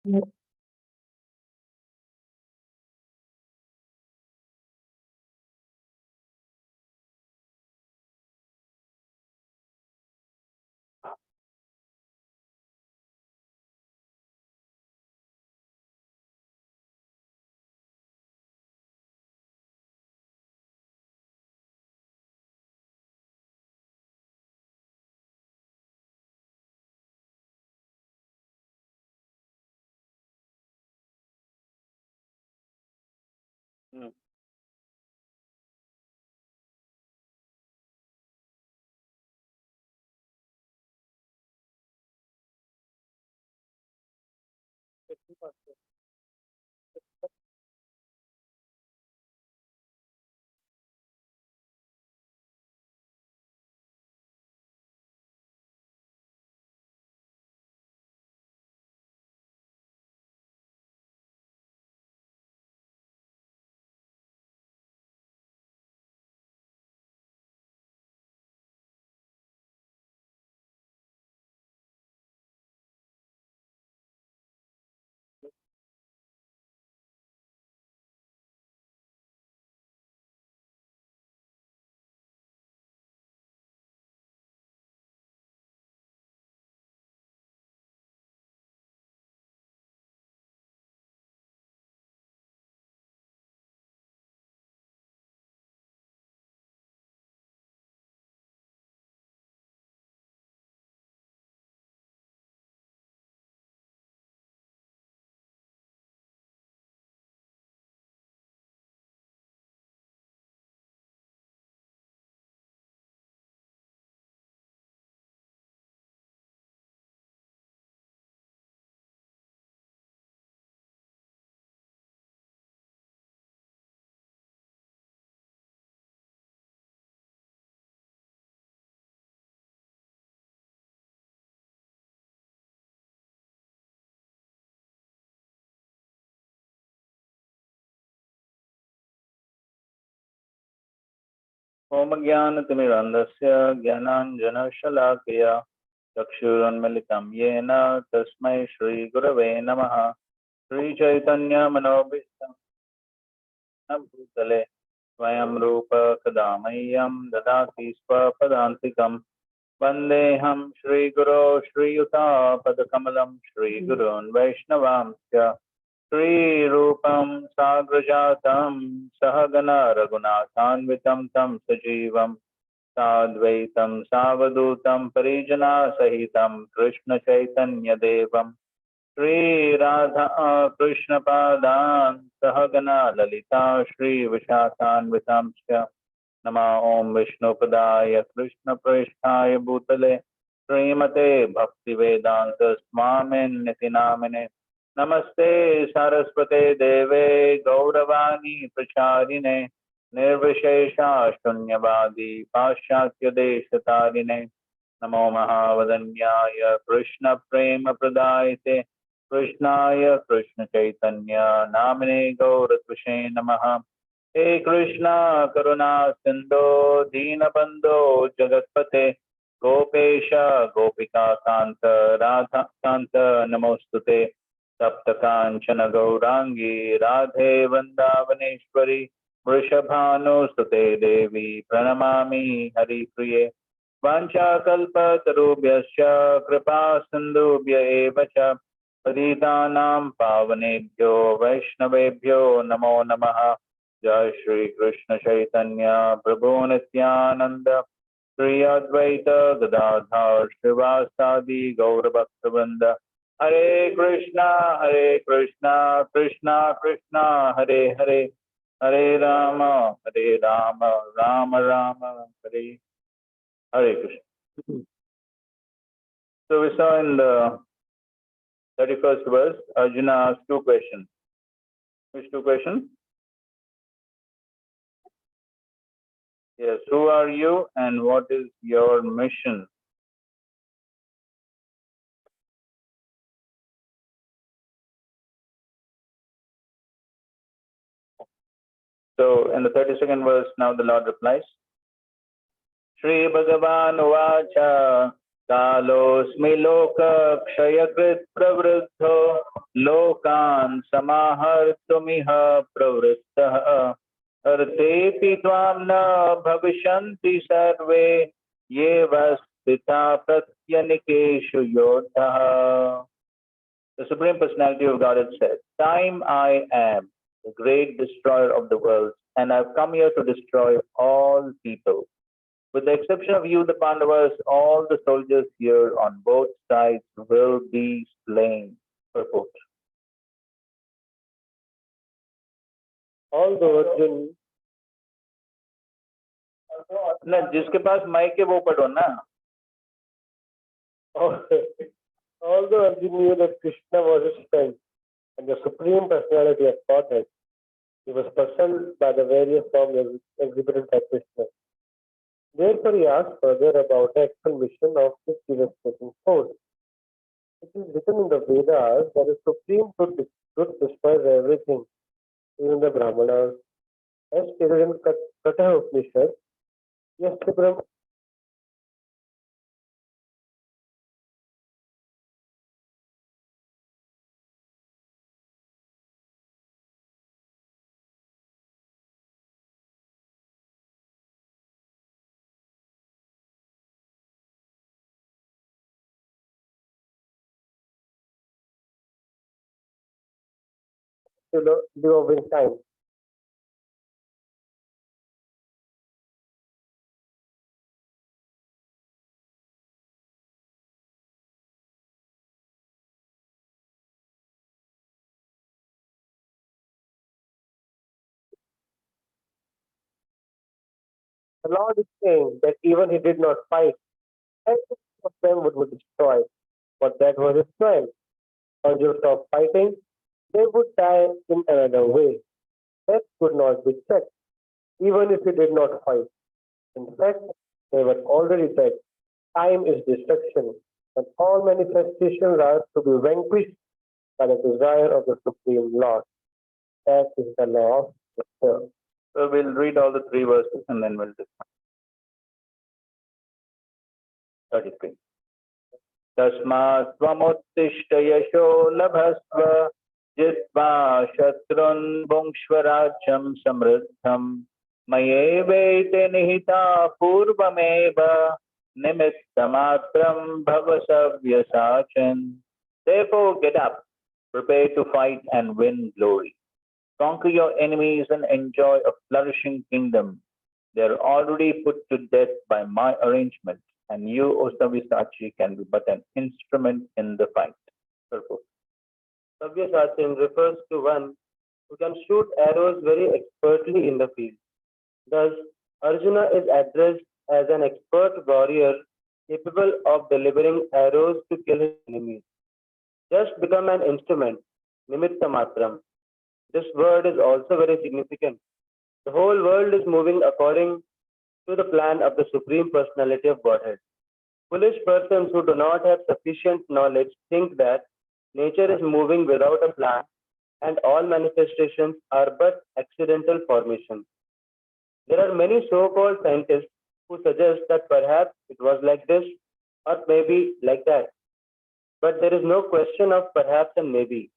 Mm. ओमज्ञानतिमिरन्धस्य ज्ञानाञ्जनशलाकया चक्षुरुन्मिलितं येन तस्मै श्रीगुरवे नमः। श्रीचैतन्यमनोभीष्टं भूतले स्वयं रूप कदा मह्यं ददाति स्वपदान्तिकं। वन्देऽहं श्रीगुरो श्रीयुतापदकमलं श्रीगुरून् वैष्णवांश्च श्रीरूपं साग्रजातं सहगण रघुनाथान्वितं तं सजीवं साद्वैतं सावधूतं परिजनासहितं कृष्णचैतन्यदेवं श्रीराधा कृष्णपादान् सहगण ललिता श्रीविशाखान्वितांश्च नमः ओं विष्णुपदाय कृष्णप्रेष्ठाय भूतले श्रीमते भक्तिवेदांत स्वामिन्निति नामिने नमस्ते सारस्वते देवे गौरवाणी प्रचारिणे निर्विशेषा शून्यवादी पाश्चात्य देशतारिणे नमो महावदन्याय कृष्ण प्रेम प्रदायते कृष्णाय कृष्ण चैतन्य नामिने गौरत्वसे नमः। हे कृष्णा करुणा सिंधो दीनबंधो जगतपते गोपेश गोपिका कांत राधा कांत नमोस्तुते सप्त कांचन गौरांगी राधे वृंदावनेश्वरी वृषभानुसुते देवी प्रणमामि हरिप्रिये वाञ्छाकल्पतरुभ्यश्च कृपा सिन्धुभ्य एव च पतितानां पावनेभ्यो वैष्णवेभ्यो नमो नमः। जय श्री कृष्ण चैतन्य प्रभु नित्यानंद श्री अद्वैत गदाधर श्रीवासादि गौरभक्तवृंद हरे कृष्णा कृष्णा कृष्णा हरे हरे हरे राम राम राम हरे Hare Krishna. So we saw in the 31st verse, Arjuna asked two questions. Which two questions? Yes, who are you and what is your mission? So in the 32nd verse, now the Lord replies, Shri Bhagavan Uvacha Kalosmi Loka Kshayakrit Pravruddho लोकान् समाहर्तुमिह प्रवृत्तः अर्तेऽपि त्वां न भविष्यन्ति सर्वे येव स्थिता प्रत्यनिकेषु योद्धः. The Supreme Personality of Godhead says, Time I am, the great destroyer of the world, and I've come here to destroy all people. With the exception of you, the Pandavas, all the soldiers here on both sides will be slain. Purport. All the Arjun, ना जिसके पास mic है वो पढ़ो ना. although Arjun knew that Krishna was his friend and the Supreme Personality of Godhead, he was puzzled by the various forms exhibited by Krishna. Therefore, he asked further about the actual mission of this devastating force. It is written in the Vedas that the Supreme Truth destroys everything, even the Brahmanas. As stated in Katha Upanishad, yes, the Brahma. During time. The Lord is saying that even he did not fight, every of them would be destroyed. But that was his plan. Once you stop fighting, they would die in another way. That could not be checked, even if he did not fight. In fact, they were already dead. Time is destruction, and all manifestations are to be vanquished by the desire of the Supreme Lord. That is the law of nature. So we'll read all the three verses and then we'll discuss. 33. Tasmat swamuttishta yasho labhasva jitva shatrun bhungshvarajam samriddham mayevete nihita purvameva nimittamatram bhavasavyasachan. Therefore get up, prepare to fight and win glory. Conquer your enemies and enjoy a flourishing kingdom. They are already put to death by my arrangement, and you, O Sabyasachi, can be but an instrument in the fight. Purport. Sabyasachi refers to one who can shoot arrows very expertly in the field. Thus, Arjuna is addressed as an expert warrior capable of delivering arrows to kill his enemies. Just become an instrument, nimitta matram. This word is also very significant. The whole world is moving according to the plan of the Supreme Personality of Godhead. Foolish persons who do not have sufficient knowledge think that nature is moving without a plan and all manifestations are but accidental formations. There are many so-called scientists who suggest that perhaps it was like this or maybe like that. But there is no question of perhaps and maybe.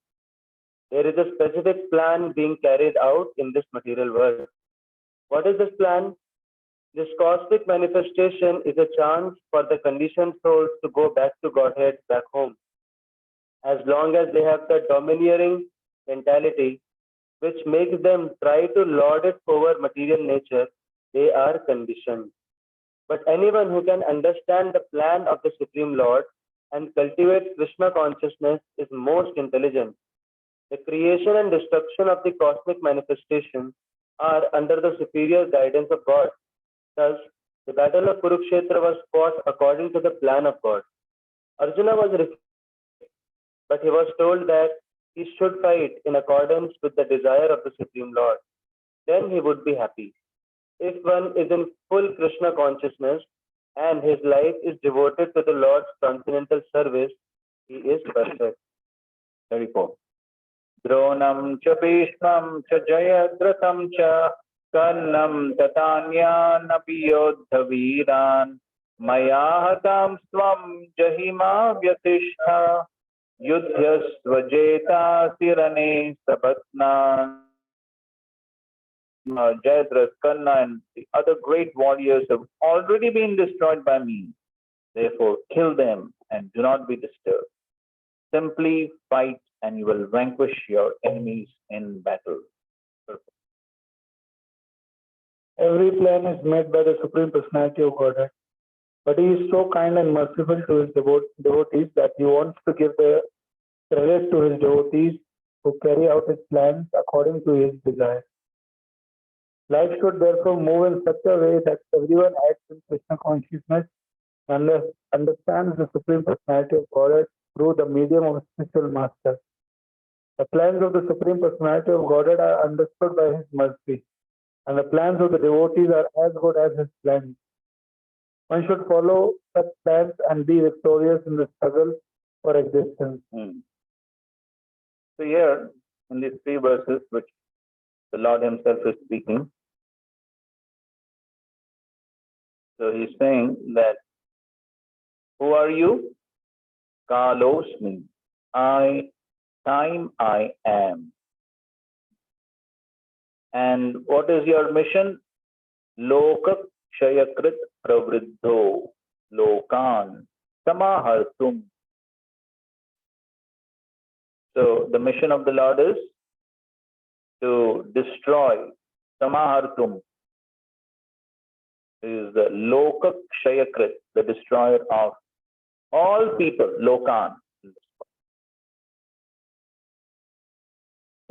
There is a specific plan being carried out in this material world. What is this plan? This cosmic manifestation is a chance for the conditioned souls to go back to Godhead, back home. As long as they have the domineering mentality, which makes them try to lord it over material nature, they are conditioned. But anyone who can understand the plan of the Supreme Lord and cultivate Krishna consciousness is most intelligent. The creation and destruction of the cosmic manifestations are under the superior guidance of God. Thus, the battle of Kurukshetra was fought according to the plan of God. Arjuna was refused, but he was told that he should fight in accordance with the desire of the Supreme Lord. Then he would be happy. If one is in full Krishna consciousness and his life is devoted to the Lord's transcendental service, he is perfect. 34. Dronam cha bhishmam cha jayadratam cha karnam tatanyanapi yodhaviran maya hatam svam jahima vyatishta Yudhyasvajeta Sirane Sabatna. Jayadratha, Karna, and the other great warriors have already been destroyed by me. Therefore, kill them and do not be disturbed. Simply fight and you will vanquish your enemies in battle. Every plan is made by the Supreme Personality of Godhead, but He is so kind and merciful to His devotees that He wants to give the credit to His devotees who carry out His plans according to His desire. Life should therefore move in such a way that everyone acts in Krishna consciousness and understands the Supreme Personality of Godhead through the medium of a spiritual master. The plans of the Supreme Personality of Godhead are understood by His mercy, and the plans of the devotees are as good as His plans. One should follow such plans and be victorious in the struggle for existence. So here, in these three verses, which the Lord Himself is speaking, so He's saying that, who are you? Kalosmi. Time I am. And what is your mission? Lokak Shayakrit Pravriddho Lokan Samahartum. So the mission of the Lord is to destroy Samahartum, is the Lokak Shayakrit, the destroyer of all people, Lokan.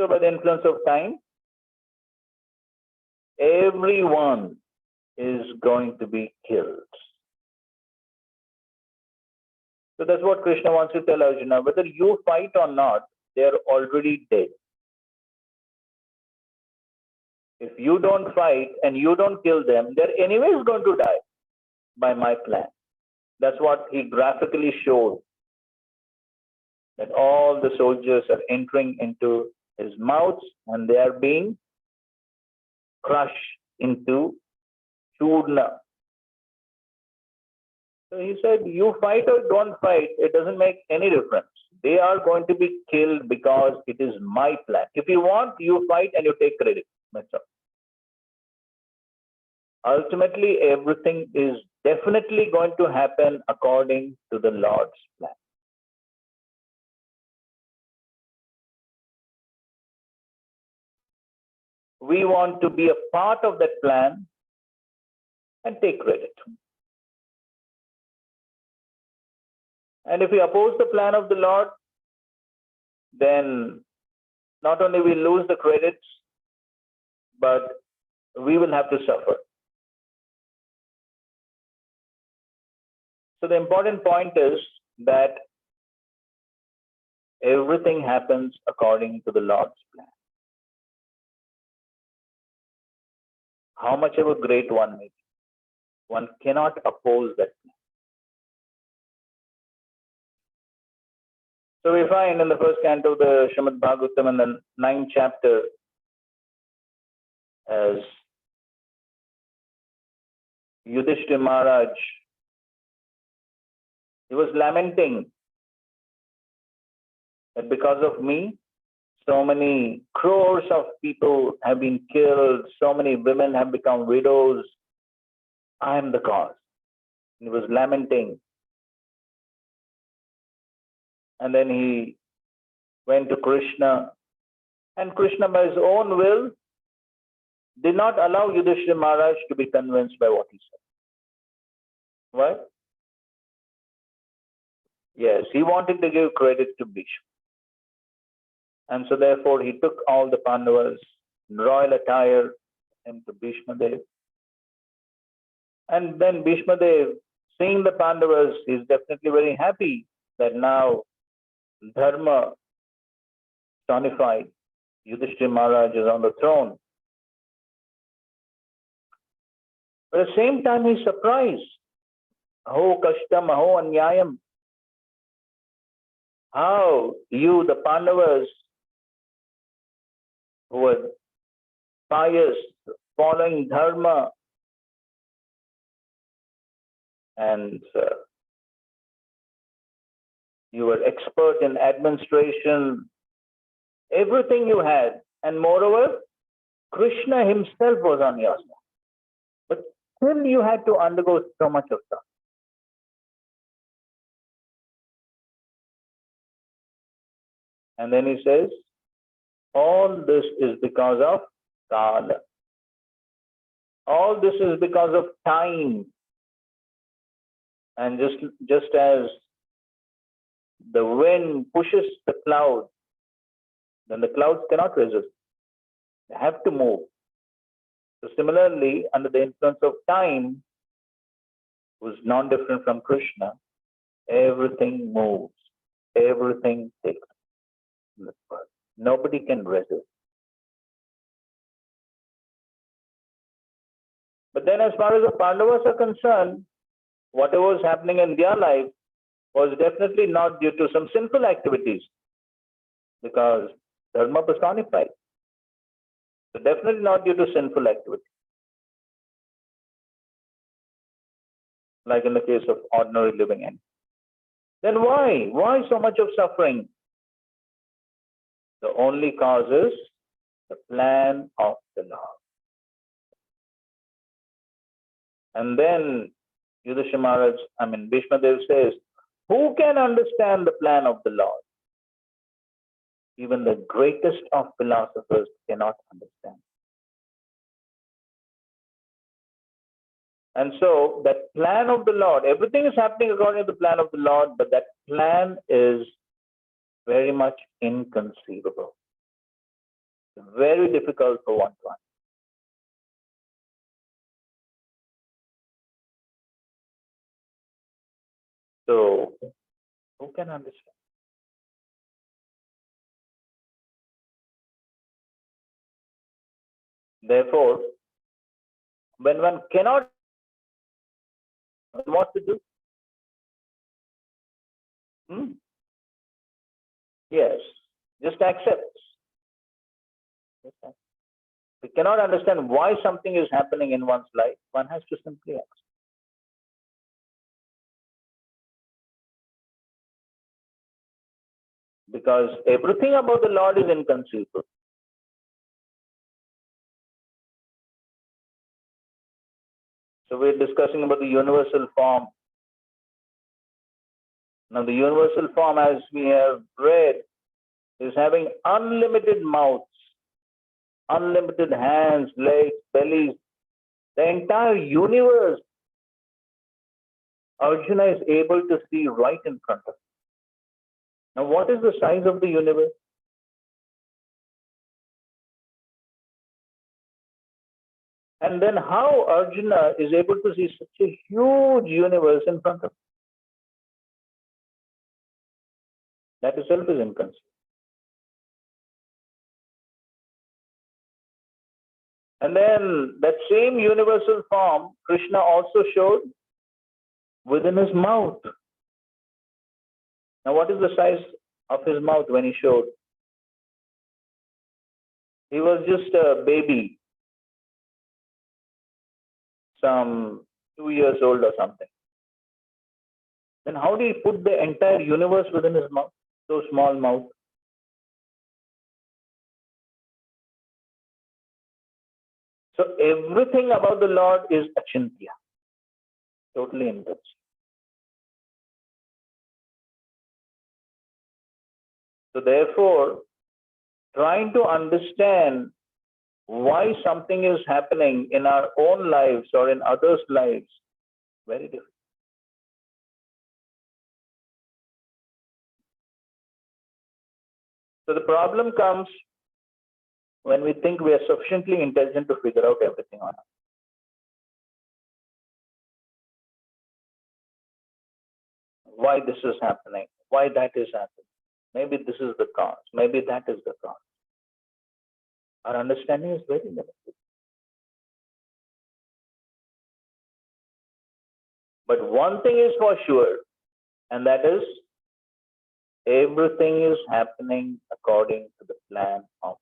So by the influence of time, everyone is going to be killed. So that's what Krishna wants to tell Arjuna. Whether you fight or not, they are already dead. If you don't fight and you don't kill them, they're anyways going to die by my plan. That's what he graphically showed. That all the soldiers are entering into his mouth and they are being crushed into churna. So he said, you fight or don't fight, it doesn't make any difference. They are going to be killed because it is my plan. If you want, you fight and you take credit. That's all. Ultimately, everything is definitely going to happen according to the Lord's plan. We want to be a part of that plan and take credit. And if we oppose the plan of the Lord, then not only we lose the credits, but we will have to suffer. So the important point is that everything happens according to the Lord's plan. How much of a great one may be, one cannot oppose that plan. So we find in the first canto of the Srimad Bhagavatam in the 9th chapter, as Yudhishthira Maharaj, he was lamenting that because of me, so many crores of people have been killed, so many women have become widows. I am the cause. He was lamenting. And then he went to Krishna, and Krishna by his own will did not allow Yudhishthira Maharaj to be convinced by what he said. Why? Yes, he wanted to give credit to Bhishma. And so therefore he took all the Pandavas in royal attire and to Bhishma Dev. And then Bhishma Dev, seeing the Pandavas, is definitely very happy that now Dharma personified, Yudhishthira Maharaj is on the throne. But at the same time, he's surprised. Aho kashtam, aho anyayam. How you, the Pandavas, who were pious, following Dharma, and You were expert in administration, everything you had. And moreover, Krishna himself was on your side. But still you had to undergo so much of stuff. And then he says, all this is because of Kala. All this is because of time. And just as the wind pushes the clouds, then the clouds cannot resist. They have to move. So similarly, under the influence of time, who's non-different from Krishna, everything moves, everything takes. Nobody can resist. But then as far as the Pandavas are concerned, whatever was happening in their life was definitely not due to some sinful activities, because dharma personified. So definitely not due to sinful activity. Like in the case of ordinary living entities. Then why? Why so much of suffering? The only cause is the plan of the Lord. And then Yudhishthira Maharaj, Bhishma Dev says, who can understand the plan of the Lord? Even the greatest of philosophers cannot understand. And so that plan of the Lord, everything is happening according to the plan of the Lord, but that plan is very much inconceivable. Very difficult for one to understand. So, who can understand? Therefore, when one cannot, what to do? Yes, just accept. We cannot understand why something is happening in one's life. One has to simply accept. Because everything about the Lord is inconceivable. So we're discussing about the universal form. Now the universal form, as we have read, is having unlimited mouths, unlimited hands, legs, bellies. The entire universe, Arjuna is able to see right in front of him. Now what is the size of the universe? And then how Arjuna is able to see such a huge universe in front of him? That itself is inconceivable. And then that same universal form, Krishna also showed within his mouth. Now what is the size of his mouth when he showed? He was just a baby, some 2 years old or something. Then how did he put the entire universe within his mouth? So small mouth. So everything about the Lord is achintya, totally invincible. So therefore, trying to understand why something is happening in our own lives or in others' lives, very difficult. So the problem comes when we think we are sufficiently intelligent to figure out everything on us. Why this is happening, why that is happening. Maybe this is the cause, maybe that is the cause. Our understanding is very limited. But one thing is for sure, and that is everything is happening according to the plan of God.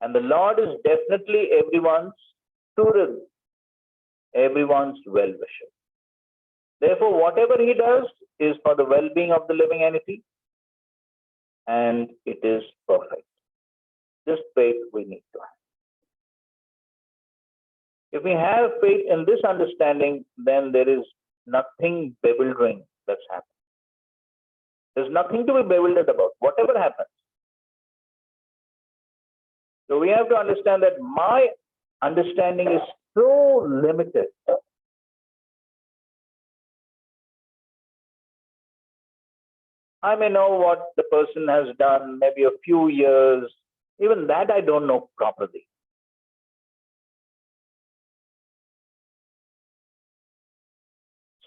And the Lord is definitely everyone's student, everyone's well-wisher. Therefore, whatever he does is for the well-being of the living entity, and it is perfect. This faith we need to have. If we have faith in this understanding, then there is nothing bewildering that's happening. There's nothing to be bewildered about, whatever happens. So we have to understand that my understanding is so limited. I may know what the person has done, maybe a few years. Even that I don't know properly.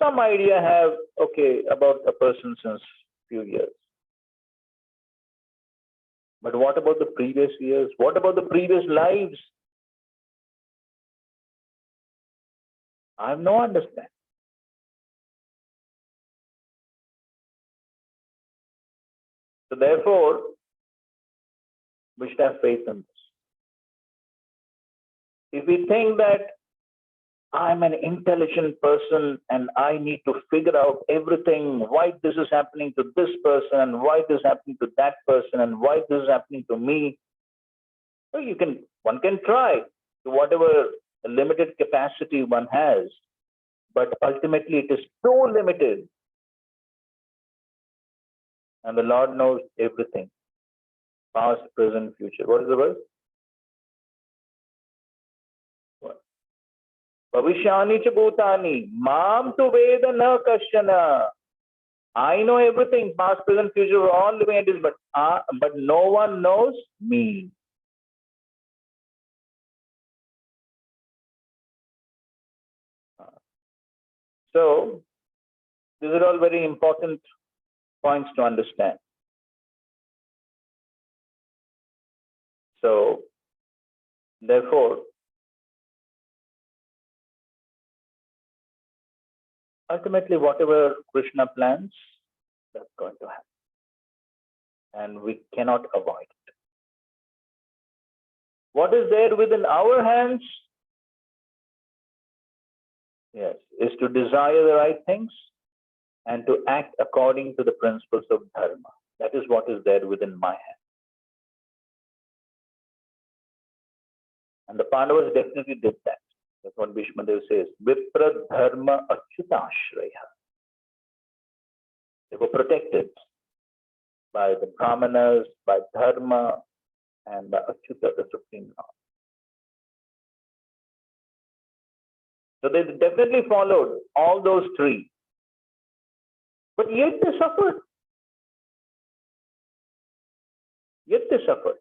Some idea I have, okay, about a person since few years. But what about the previous years? What about the previous lives? I have no understanding. So therefore, we should have faith in this. If we think that I'm an intelligent person and I need to figure out everything, why this is happening to this person and why this is happening to that person and why this is happening to me, well, one can try to whatever limited capacity one has, but ultimately it is so limited. And the Lord knows everything, past, present, future. What is the verse? Bhavishyani cha bhutani, mam tu veda na kashana. I know everything, past, present, future, all living entities, but no one knows me. So, these are all very important points to understand. So, therefore, ultimately, whatever Krishna plans, that's going to happen. And we cannot avoid it. What is there within our hands? Yes, is to desire the right things and to act according to the principles of dharma. That is what is there within my hand. And the Pandavas definitely did that. That's what Bhishma Dev says. Vipra dharma achyutashraya. They were protected by the Brahmanas, by dharma, and by Achyuta, the Supreme Lord. So they definitely followed all those three. But yet they suffered. Yet they suffered.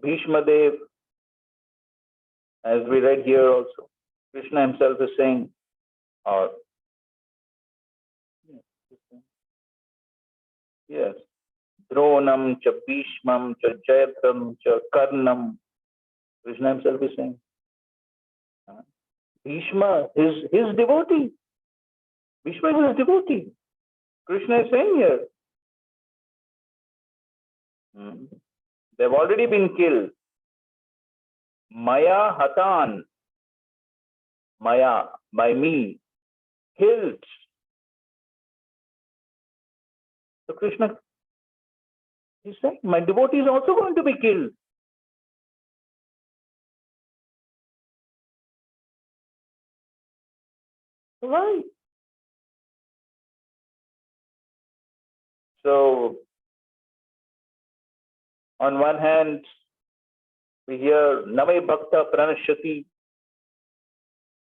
Bhishma Dev, as we read here also, Krishna himself is saying, or yes, Dronam cha Bhishmam cha Jayatram cha Karnam. Krishna himself is saying. Bhishma, his devotee. Bhishma is his devotee. Krishna is saying here. They've already been killed. Maya hatan. Maya, by me, killed. So Krishna, he's saying, my devotee is also going to be killed. Why? So, on one hand, we hear, Navai Bhakta Pranashati,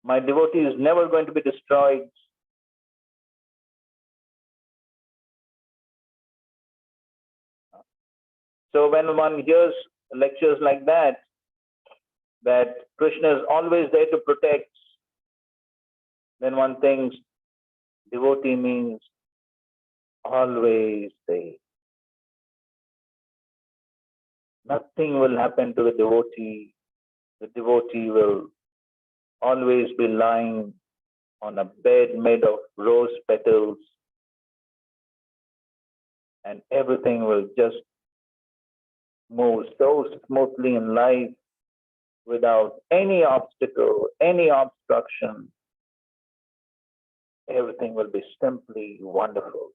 my devotee is never going to be destroyed. So when one hears lectures like that Krishna is always there to protect, then one thinks devotee means always there. Nothing will happen to the devotee. The devotee will always be lying on a bed made of rose petals, and everything will just move so smoothly in life. without any obstacle, any obstruction. Everything will be simply wonderful.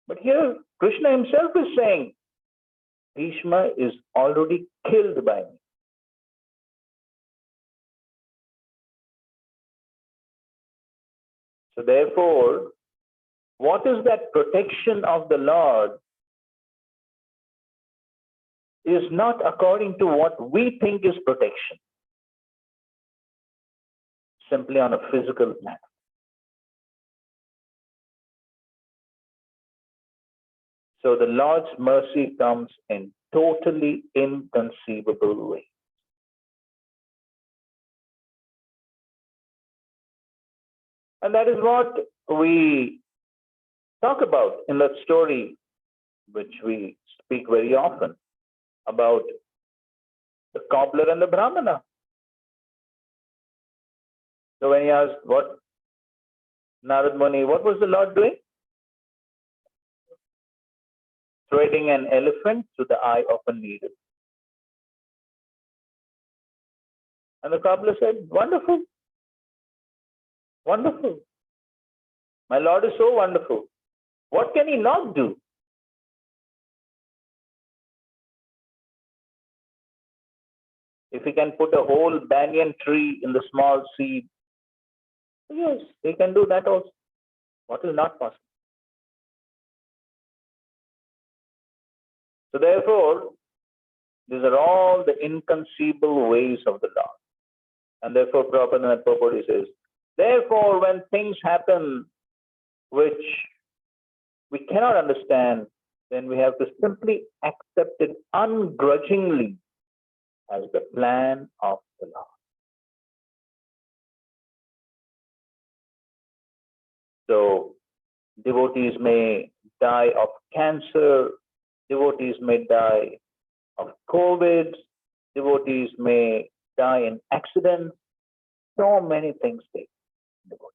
But here, Krishna himself is saying, Bhishma is already killed by me. So therefore, what is that protection of the Lord is not according to what we think is protection, simply on a physical plan. So the Lord's mercy comes in totally inconceivable ways. And that is what we talk about in that story, which we speak very often, about the cobbler and the Brahmana. So when he asked, what, Narad Muni, what was the Lord doing? Threading an elephant through the eye of a needle. And the cobbler said, wonderful, wonderful. My Lord is so wonderful. What can he not do? If he can put a whole banyan tree in the small seed, yes, he can do that also. What is not possible? So therefore, these are all the inconceivable ways of the Lord. And therefore, Prabhupada in purport says, therefore, when things happen which we cannot understand, then we have to simply accept it ungrudgingly as the plan of the Lord. So, devotees may die of cancer, devotees may die of COVID, devotees may die in accidents, so many things take devotees.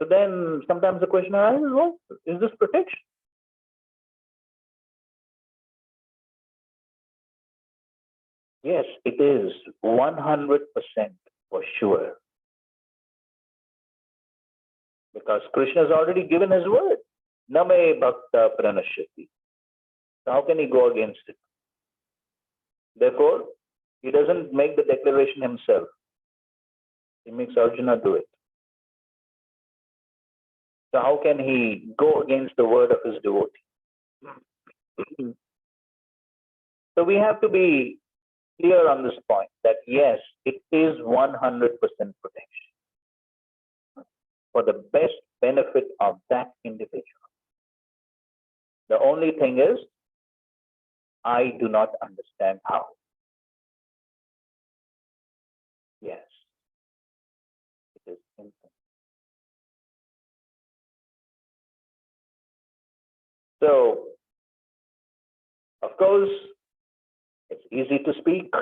So then sometimes the question arises, what is this protection? Yes, it is 100% for sure. Because Krishna has already given his word. Name bhakta pranashyati. So how can he go against it? Therefore, he doesn't make the declaration himself. He makes Arjuna do it. So how can he go against the word of his devotee? So we have to be clear on this point that yes, it is 100% protection for the best benefit of that individual. The only thing is, I do not understand how. Yes, it is infinite. So, of course, it's easy to speak,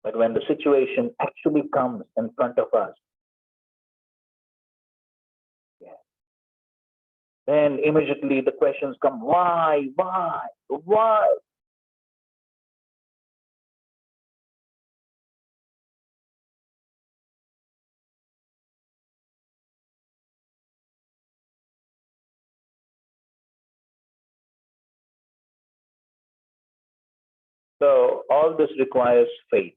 but when the situation actually comes in front of us, then immediately the questions come, why? So all this requires faith.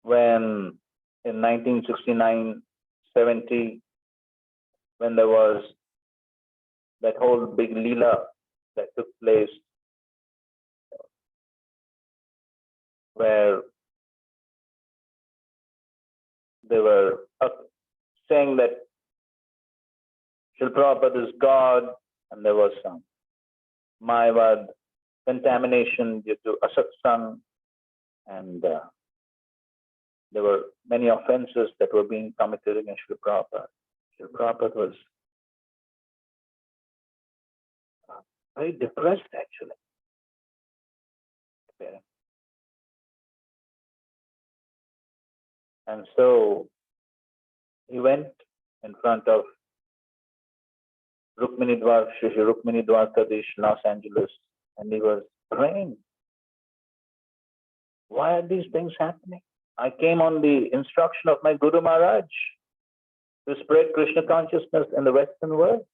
When in 1969-70, when there was that whole big Leela that took place, where they were saying that Srila Prabhupada is God, and there was some Mayavad contamination due to asatsang, and there were many offenses that were being committed against Srila Prabhupada. Srila Prabhupada was very depressed, actually. And so He went in front of Rukmini Dwar, Shri Rukmini Dwarkadish, Los Angeles, and he was praying. Why are these things happening? I came on the instruction of my Guru Maharaj to spread Krishna consciousness in the Western world.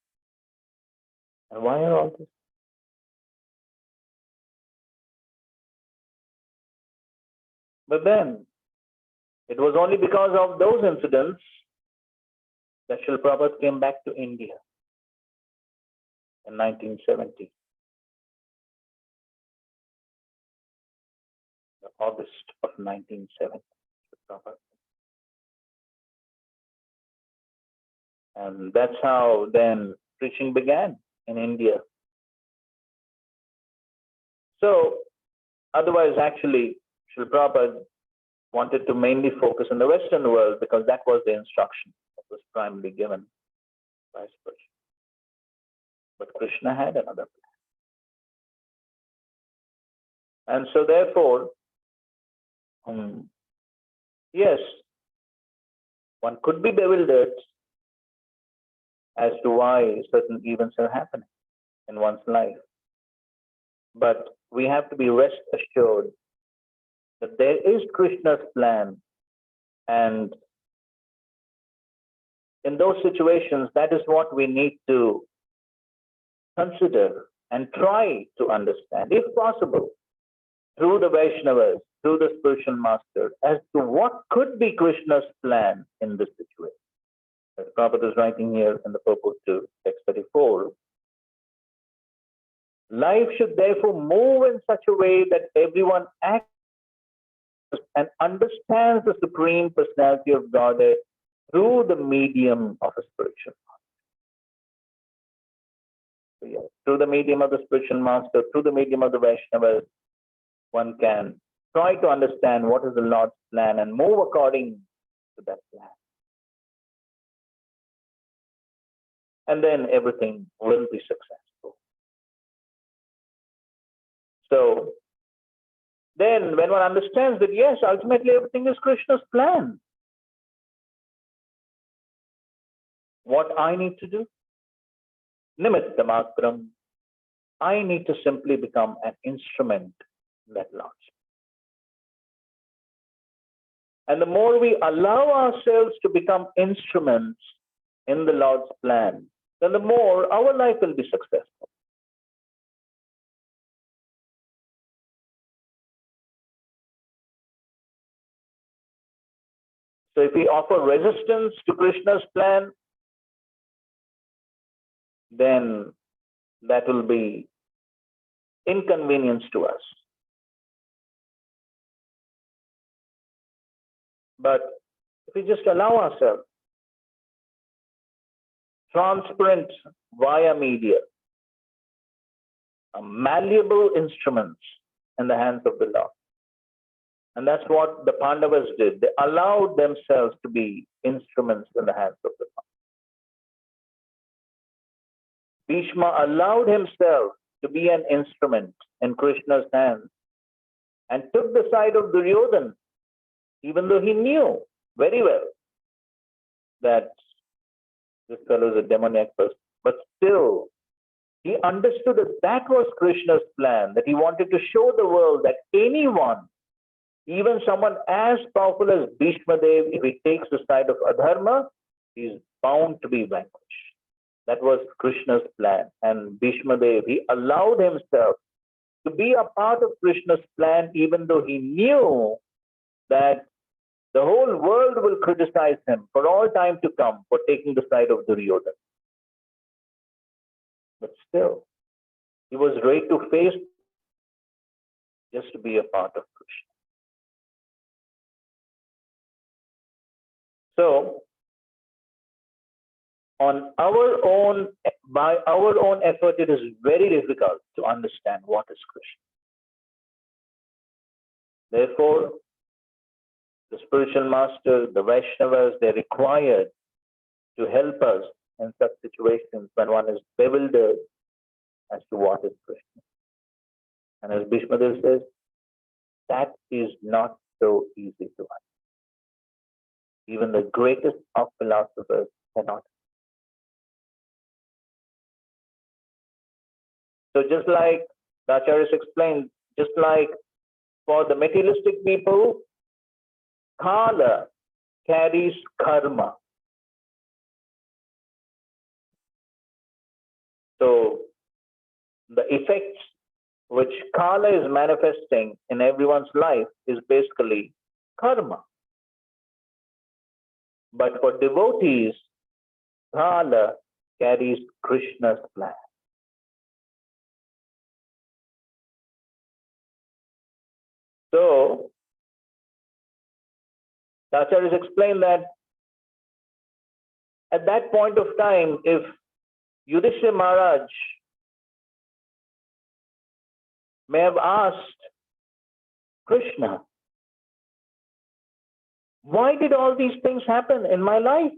And why are all this? But then, it was only because of those incidents that Srila Prabhupada came back to India in 1970, August of 1970. And that's how then preaching began in India. So, otherwise, actually, Srila Prabhupada wanted to mainly focus on the Western world because that was the instruction that was primarily given by Spurgeon. But Krishna had another plan. And so, therefore, yes, one could be bewildered as to why certain events are happening in one's life. But we have to be rest assured that there is Krishna's plan, and in those situations, that is what we need to consider and try to understand, if possible, through the Vaishnavas, through the spiritual master, as to what could be Krishna's plan in this situation. As Prabhupada is writing here in the purport to text 34, life should therefore move in such a way that everyone acts and understands the Supreme Personality of Godhead through the medium of a spiritual master. So yes, through the medium of the spiritual master, through the medium of the Vaishnavas, one can try to understand what is the Lord's plan and move according to that plan. And then everything will be successful. So, then when one understands that, yes, ultimately everything is Krishna's plan, what I need to do? Nimitta matram. I need to simply become an instrument in that Lord's. And the more we allow ourselves to become instruments in the Lord's plan, then the more our life will be successful. So if we offer resistance to Krishna's plan, then that will be inconvenience to us. But if we just allow ourselves, transparent via media, malleable instruments in the hands of the Lord. And that's what the Pandavas did. They allowed themselves to be instruments in the hands of the Lord. Bhishma allowed himself to be an instrument in Krishna's hands and took the side of Duryodhana, even though he knew very well that this fellow is a demoniac person. But still, he understood that that was Krishna's plan, that he wanted to show the world that anyone, even someone as powerful as Bhishma Dev, if he takes the side of adharma, he is bound to be vanquished. That was Krishna's plan. And Bhishma Dev, he allowed himself to be a part of Krishna's plan, even though he knew that the whole world will criticize him for all time to come for taking the side of Duryodhana. But still, he was ready to face just to be a part of Krishna. So, by our own effort, it is very difficult to understand what is Krishna. Therefore, the spiritual masters, the Vaishnavas, they're required to help us in such situations when one is bewildered as to what is Krishna. And as Bhishma Dev says, that is not so easy to understand. even the greatest of philosophers cannot. So just like the Acharyas explained, just like for the materialistic people, Kala carries karma. So the effects which Kala is manifesting in everyone's life is basically karma. But for devotees, Kala carries Krishna's plan. So, the Acharyas explained that at that point of time, if Yudhishthira Maharaj may have asked Krishna, why did all these things happen in my life?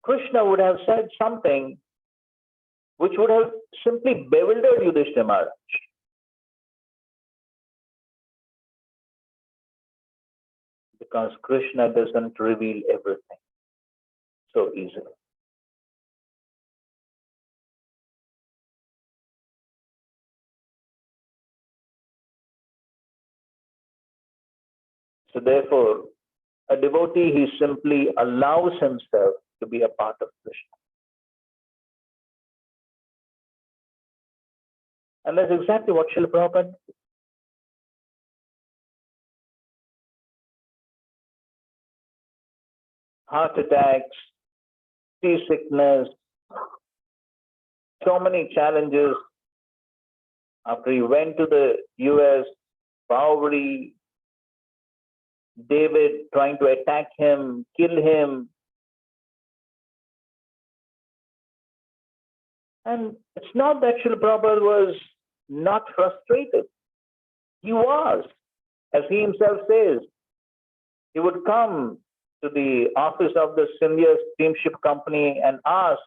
Krishna would have said something which would have simply bewildered Yudhishthira Maharaj. Because Krishna doesn't reveal everything so easily. So therefore, a devotee, he simply allows himself to be a part of Krishna. And that's exactly what Srila Prabhupada did. Heart attacks, seasickness, so many challenges. After he went to the US, Poverty, David trying to attack him, kill him. And it's not that Srila Prabhupada was not frustrated. He was. As he himself says, he would come to the office of the Sindhya Steamship Company and ask,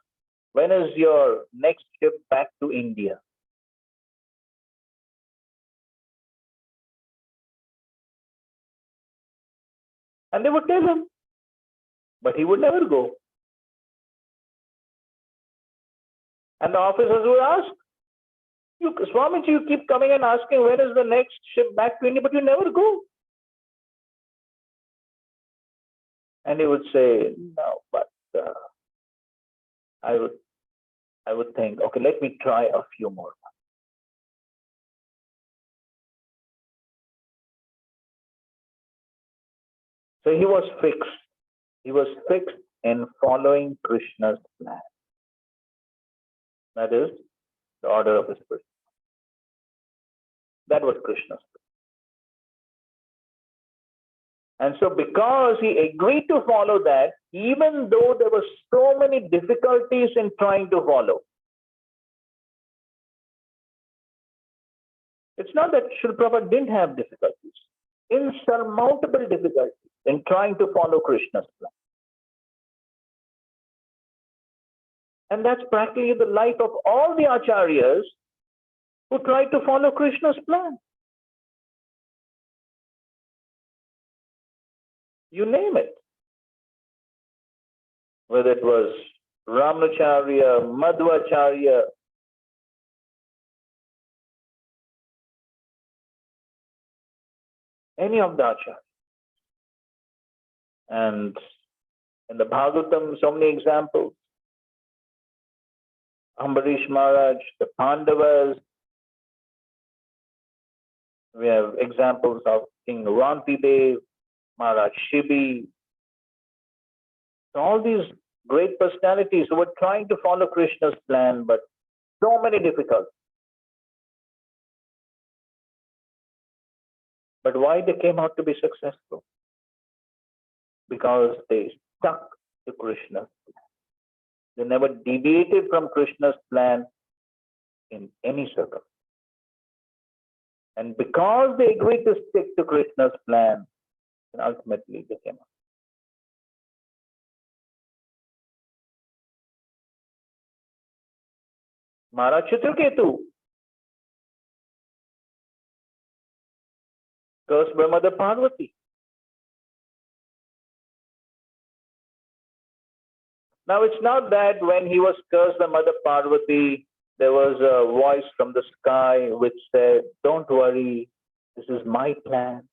when is your next ship back to India? And they would tell him, but he would never go. And the officers would ask, Swamiji, you keep coming and asking when is the next ship back to India, but you never go. And he would say, no, but I would think, okay, let me try a few more. So he was fixed. He was fixed in following Krishna's plan. That is the order of his person. That was Krishna's plan. And so because he agreed to follow that, even though there were so many difficulties in trying to follow, it's not that Srila Prabhupada didn't have difficulties, insurmountable difficulties in trying to follow Krishna's plan. And that's practically the life of all the acharyas who tried to follow Krishna's plan. You name it. Whether it was Ramanacharya, Madhvacharya, any of the acharyas. And in the Bhagavatam, so many examples. Ambarish Maharaj, the Pandavas. We have examples of King Rantidev, Maharaj Shibi. So all these great personalities who were trying to follow Krishna's plan, but so many difficulties. But why they came out to be successful? Because they stuck to Krishna's plan. They never deviated from Krishna's plan in any circumstance. And because they agreed to stick to Krishna's plan, and ultimately they came out. Maharaj Chitraketu cursed by Mother Parvati. Now, it's not that when he was cursed by Mother Parvati, there was a voice from the sky which said, "Don't worry, this is my plan."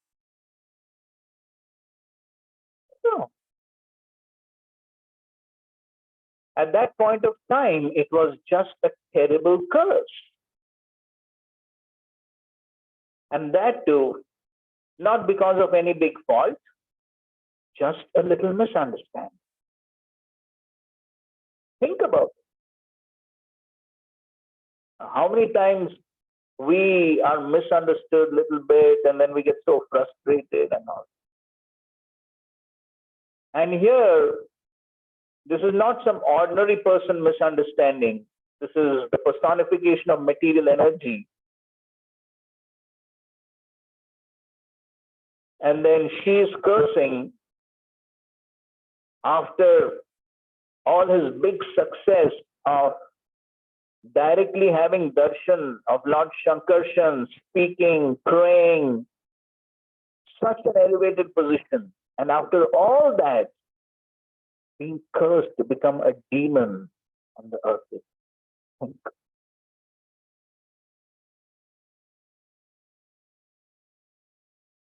No. At that point of time, it was just a terrible curse. And that too, not because of any big fault, just a little misunderstanding. Think about it. How many times we are misunderstood a little bit and then we get so frustrated and all. And here, this is not some ordinary person misunderstanding. This is the personification of material energy. And then she is cursing after all his big success of directly having darshan of Lord Shankarshan, speaking, praying, such an elevated position. And after all that, being cursed to become a demon on the earth.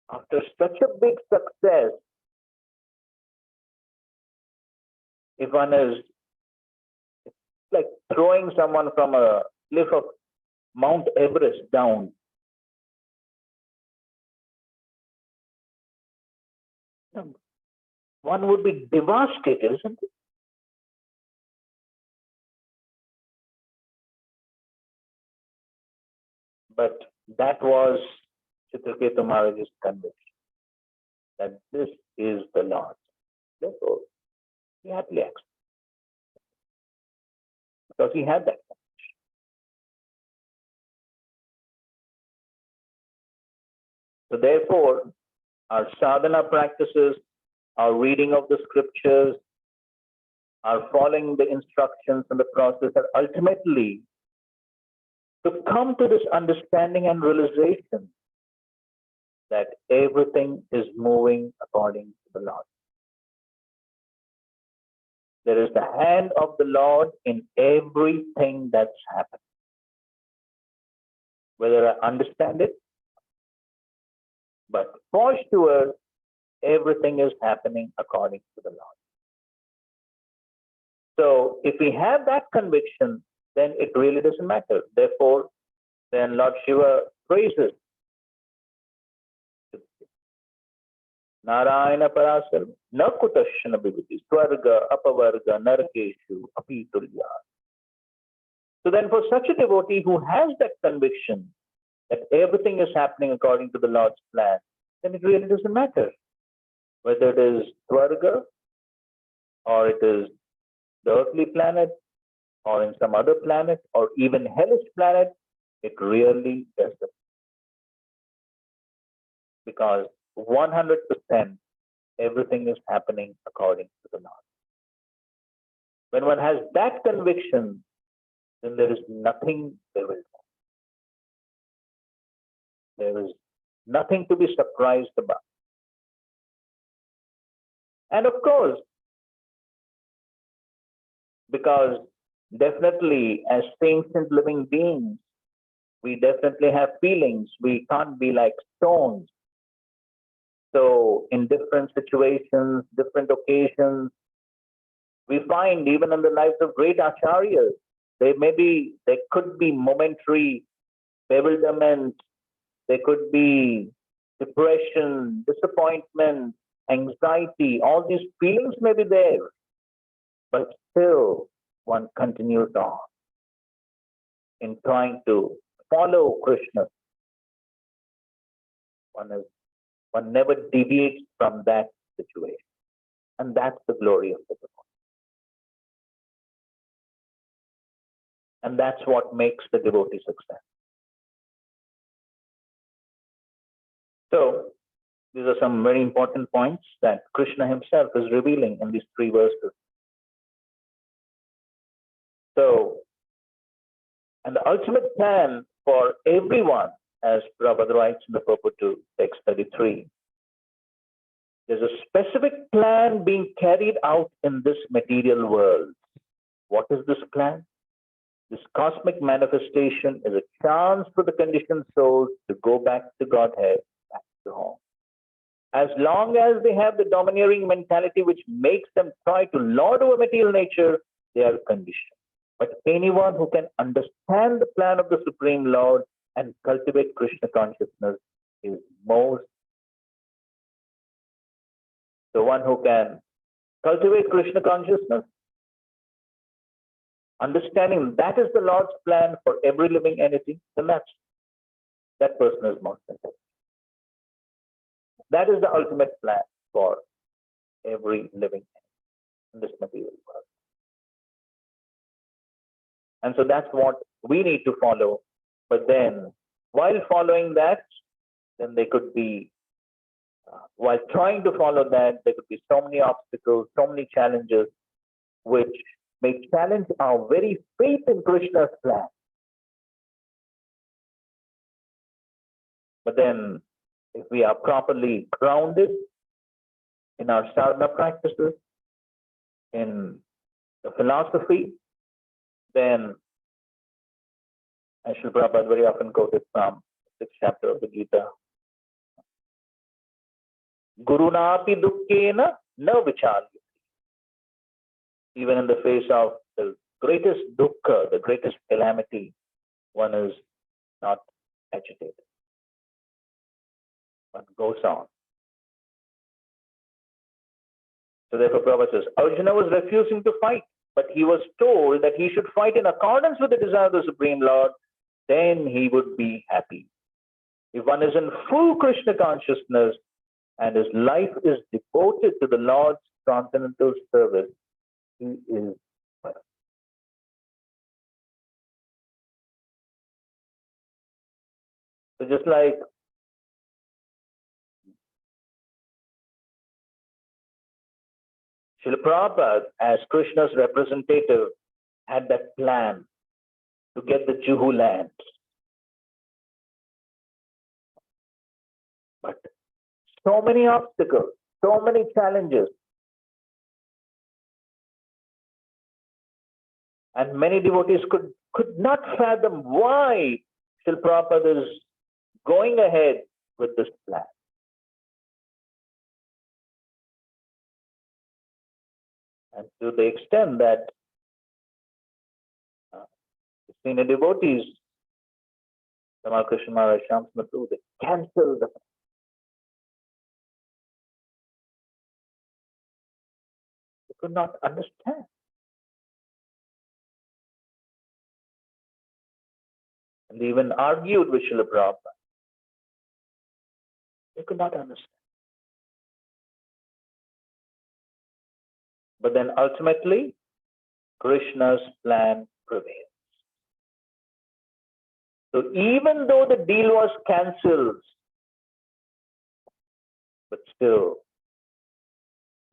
After such a big success, if one is like throwing someone from a cliff of Mount Everest down, one would be devastated, isn't it? But that was Chitraketu Maharaj's conviction, that this is the Lord. Therefore, he happily accepted, because he had that conviction. So therefore, our sadhana practices, our reading of the scriptures, our following the instructions and the process are ultimately to come to this understanding and realization that everything is moving according to the Lord. There is the hand of the Lord in everything that's happening. Whether I understand it, but for sure, everything is happening according to the Lord. So if we have that conviction, then it really doesn't matter. Therefore, then Lord Shiva praises Narayana Parasar, na kutashana vibhuti, swarga, apavarga, narakeshu, apitulya. So then for such a devotee who has that conviction that everything is happening according to the Lord's plan, then it really doesn't matter whether it is swarga or it is the earthly planet or in some other planet or even hellish planet, it really doesn't. Because 100% everything is happening according to the Lord. When one has that conviction, then there is nothing bewildered. There is nothing to be surprised about. And of course, because definitely as sentient living beings, we definitely have feelings. We can't be like stones. So in different situations, different occasions, we find even in the lives of great acharyas, there could be momentary bewilderment, there could be depression, disappointment, anxiety, all these feelings may be there, but still one continues on in trying to follow Krishna. One never deviates from that situation. And that's the glory of the devotee. And that's what makes the devotee success. So, these are some very important points that Krishna himself is revealing in these 3 verses. So, And the ultimate plan for everyone, as Prabhupada writes in the purport to text 33, there's a specific plan being carried out in this material world. What is this plan? This cosmic manifestation is a chance for the conditioned souls to go back to Godhead, back to home. As long as they have the domineering mentality which makes them try to lord over material nature, they are conditioned. But anyone who can understand the plan of the Supreme Lord and cultivate Krishna consciousness is most. The one who can cultivate Krishna consciousness, understanding that is the Lord's plan for every living entity, then that person is most intelligent. That is the ultimate plan for every living entity in this material world. And so that's what we need to follow. But then, while following that, then they could be, while trying to follow that, there could be so many obstacles, so many challenges, which may challenge our very faith in Krishna's plan. But then, if we are properly grounded in our sadhana practices, in the philosophy, then, as Srila Prabhupada very often quoted from the 6th chapter of the Gita, Gurunapi dukkena na vicharyati. Even in the face of the greatest dukkha, the greatest calamity, one is not agitated. One goes on. So therefore Prabhupada says, Arjuna was refusing to fight, but he was told that he should fight in accordance with the desire of the Supreme Lord, then he would be happy. If one is in full Krishna consciousness and his life is devoted to the Lord's transcendental service, he is well. So just like Srila Prabhupada, as Krishna's representative, had that plan to get the Juhu lands. But so many obstacles, so many challenges, and many devotees could not fathom why Srila Prabhupada is going ahead with this plan. And to the extent that senior devotees, Tamal Krishna Maharaj, Shams Matu, they cancel the plan. They could not understand. And they even argued with Srila Prabhupada. They could not understand. But then ultimately, Krishna's plan prevails. So even though the deal was cancelled, but still,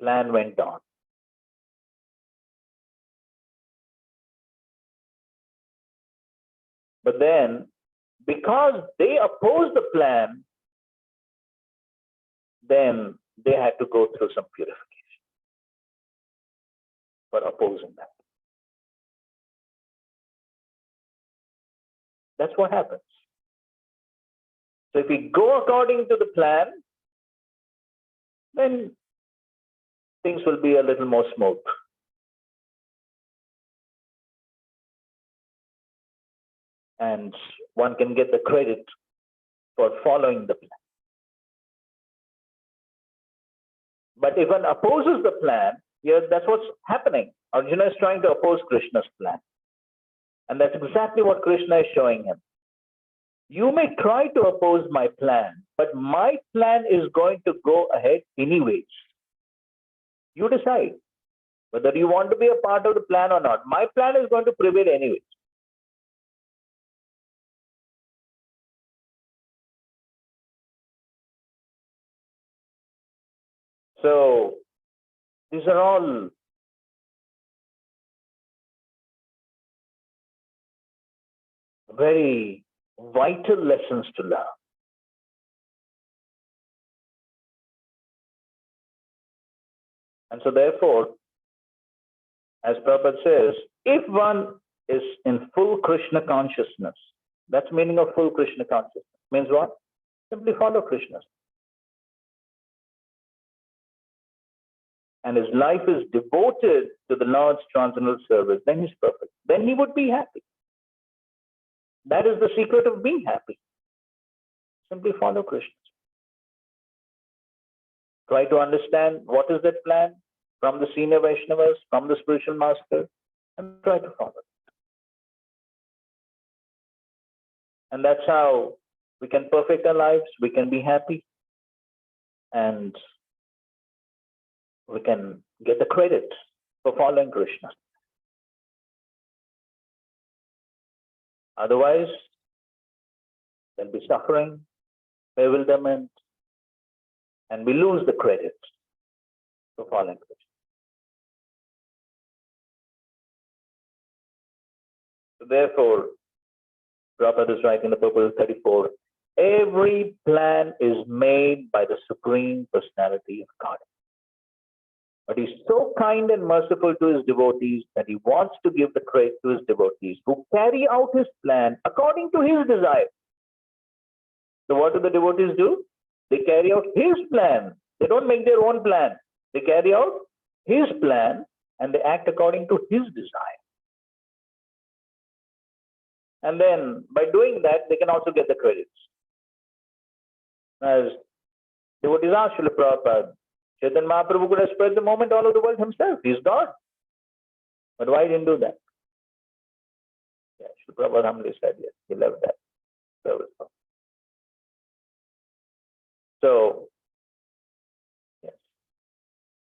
plan went on. But then, because they opposed the plan, then they had to go through some purification for opposing that. That's what happens. So if we go according to the plan, then things will be a little more smooth. And one can get the credit for following the plan. But if one opposes the plan, here that's what's happening. Arjuna is trying to oppose Krishna's plan. And that's exactly what Krishna is showing him. You may try to oppose my plan, but my plan is going to go ahead anyways. You decide whether you want to be a part of the plan or not. My plan is going to prevail anyways. So these are all very vital lessons to learn. And so therefore, as Prabhupada says, if one is in full Krishna consciousness, that's meaning of full Krishna consciousness. Means what? Simply follow Krishna. And his life is devoted to the Lord's transcendental service, then he's perfect. Then he would be happy. That is the secret of being happy. Simply follow Krishna. Try to understand what is that plan from the senior Vaishnavas, from the spiritual master, and try to follow it. And that's how we can perfect our lives, we can be happy, and we can get the credit for following Krishna. Otherwise, there'll be suffering, bewilderment, and we lose the credit for following Krishna. So therefore, Prabhupada is writing in the Purpose 34, every plan is made by the Supreme Personality of God. But he's so kind and merciful to his devotees that he wants to give the credit to his devotees who carry out his plan according to his desire. So what do the devotees do? They carry out his plan. They don't make their own plan. They carry out his plan and they act according to his desire. And then by doing that, they can also get the credits. As devotees ask Srila Prabhupada, Chaitanya Mahaprabhu could have spread the moment all over the world himself. He's God. But why didn't do that? Yeah, Srila Prabhupada humbly said yes. He left that service. So, yes,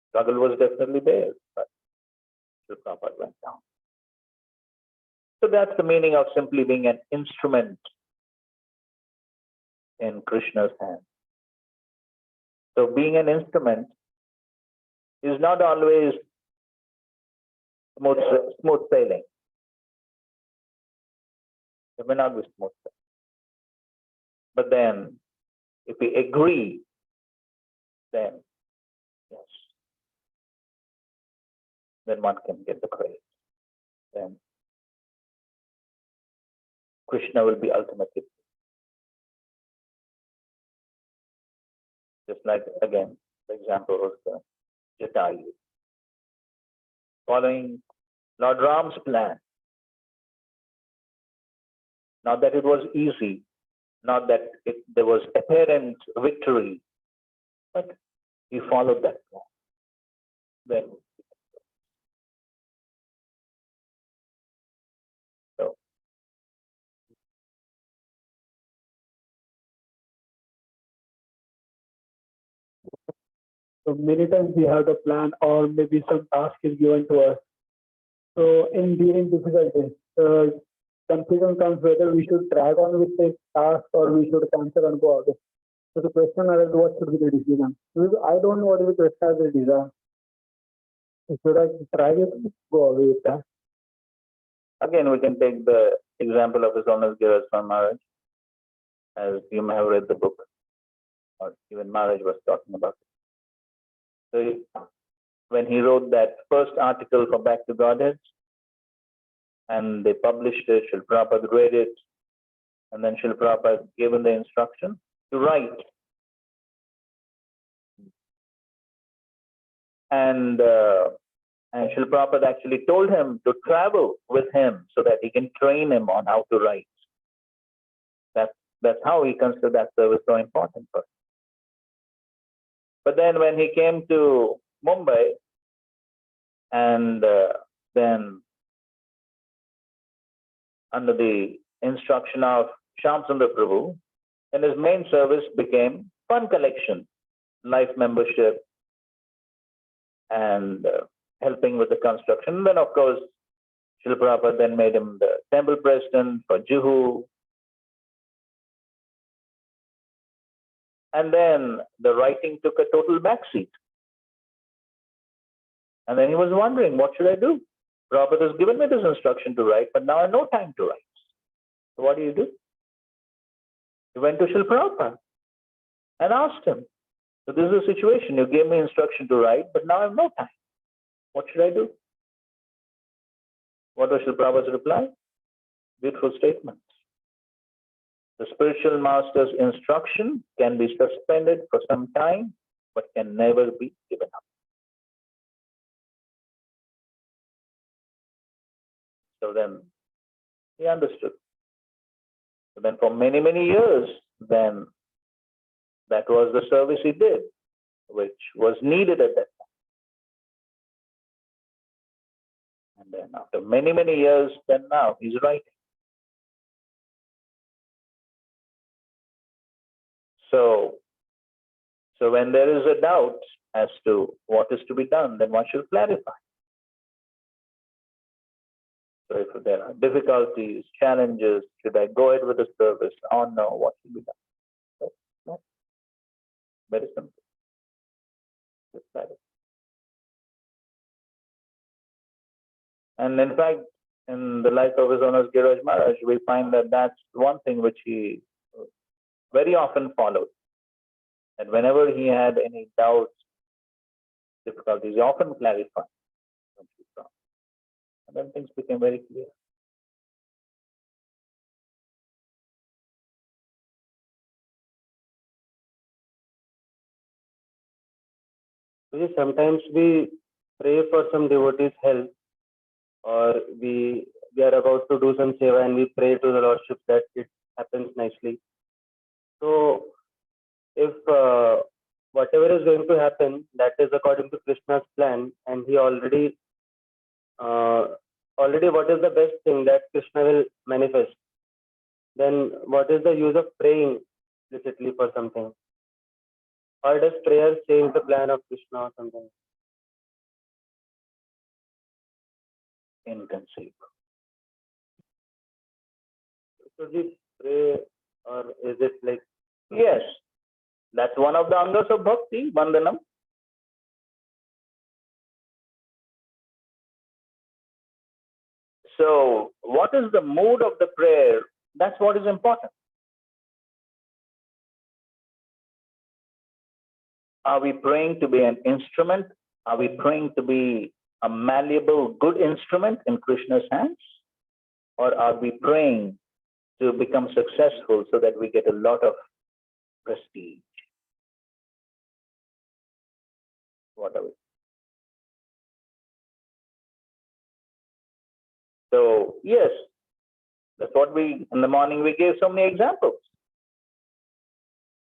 struggle was definitely there, but Srila Prabhupada went down. So that's the meaning of simply being an instrument in Krishna's hand. So being an instrument is not always smooth sailing. It may not be smooth sailing. But then, if we agree, then yes, then one can get the credit. Then Krishna will be ultimately. Just like, again, the example was the Jatayu. Following Lord Ram's plan. Not that it was easy, not that there was apparent victory, but he followed that plan. Then, So many times we have the plan, or maybe some task is given to us. So in during difficulties, confusion comes whether we should drag on with the task or we should cancel and go out. So the question is, what should be the decision? Because I don't know what is the question as a desire. Should I try it? Go away with that. Again, we can take the example of His Holiness Giriraj Swami Maharaj, as you may have read the book, or even Maharaj was talking about it. So when he wrote that first article for Back to Godhead, and they published it, Srila Prabhupada read it, and then Srila Prabhupada gave him the instruction to write. And Srila Prabhupada actually told him to travel with him so that he can train him on how to write. That's how he considered that service so important for him. But then when he came to Mumbai, and then under the instruction of Shyamsundar Prabhu, then his main service became fund collection, life membership, and helping with the construction. And then, of course, Srila Prabhupada then made him the temple president for Juhu. And then the writing took a total backseat. And then he was wondering, what should I do? Prabhupada has given me this instruction to write, but now I have no time to write. So what do? You went to Srila Prabhupada and asked him, so this is a situation, you gave me instruction to write, but now I have no time. What should I do? What was Srila Prabhupada's reply? Beautiful statement. The spiritual master's instruction can be suspended for some time, but can never be given up. So then he understood. So then for many, many years, then that was the service he did, which was needed at that time. And then after many, many years, then now he's writing. So when there is a doubt as to what is to be done, then one should clarify. So if there are difficulties, challenges, should I go ahead with the service or no, what should be done? So, very simple. Just clarify. And in fact, in the life of His Honor's Giriraj Maharaj, we find that that's one thing which he very often followed. And whenever he had any doubts, difficulties, he often clarified. And then things became very clear. Sometimes we pray for some devotee's health, or we are about to do some seva and we pray to the Lordship that it happens nicely. So if whatever is going to happen, that is according to Krishna's plan, and he already what is the best thing that Krishna will manifest, then what is the use of praying explicitly for something? Or does prayer change the plan of Krishna or something? Inconceivable. Should we pray, or is it like? Yes, that's one of the angas of bhakti, vandanam. So what is the mood of the prayer? That's what is important. Are we praying to be an instrument? Are we praying to be a malleable, good instrument in Krishna's hands? Or are we praying to become successful so that we get a lot of prestige? What are we? So, yes, that's what in the morning we gave so many examples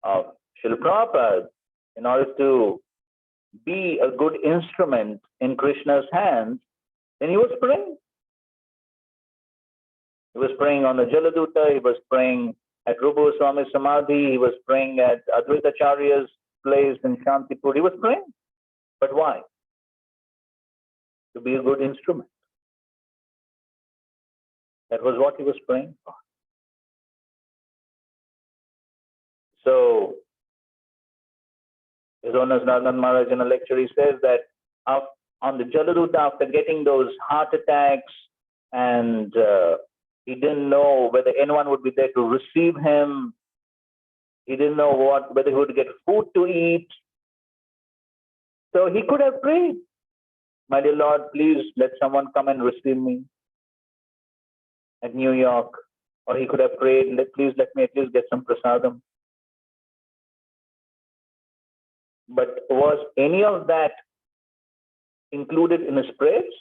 of Srila Prabhupada. In order to be a good instrument in Krishna's hands, then he was praying. He was praying on the Jaladuta, he was praying at Rupa Swami Samadhi, he was praying at Advaita Acharya's place in Shantipur. He was praying. But why? To be a good instrument. That was what he was praying for. So, His Honor's Narad Maharaj in a lecture, he says that on the Jaladuta, after getting those heart attacks, and he didn't know whether anyone would be there to receive him. He didn't know whether he would get food to eat. So he could have prayed, my dear Lord, please let someone come and receive me at New York. Or he could have prayed, please let me at least get some prasadam. But was any of that included in his prayers?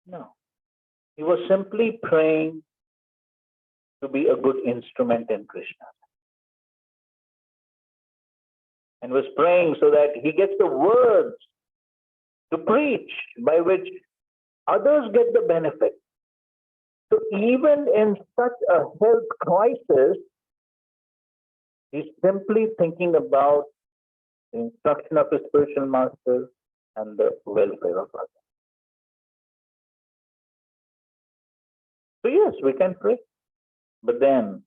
No. He was simply praying to be a good instrument in Krishna. And was praying so that he gets the words to preach by which others get the benefit. So even in such a health crisis, he's simply thinking about the instruction of his spiritual master and the welfare of others. So yes, we can pray. But then,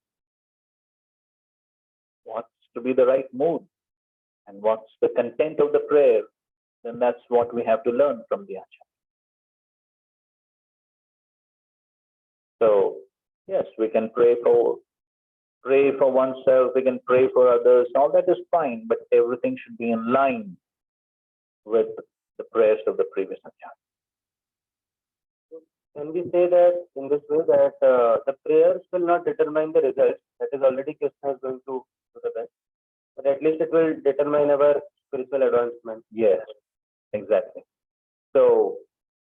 what's to be the right mood? And what's the content of the prayer? Then that's what we have to learn from the Acharya. So, Yes, we can pray for oneself, we can pray for others, all that is fine, but everything should be in line with the prayers of the previous acharya. Can we say that in this way that the prayers will not determine the results? That is already Krishna is going to do the best, but at least it will determine our spiritual advancement. Yes, exactly. So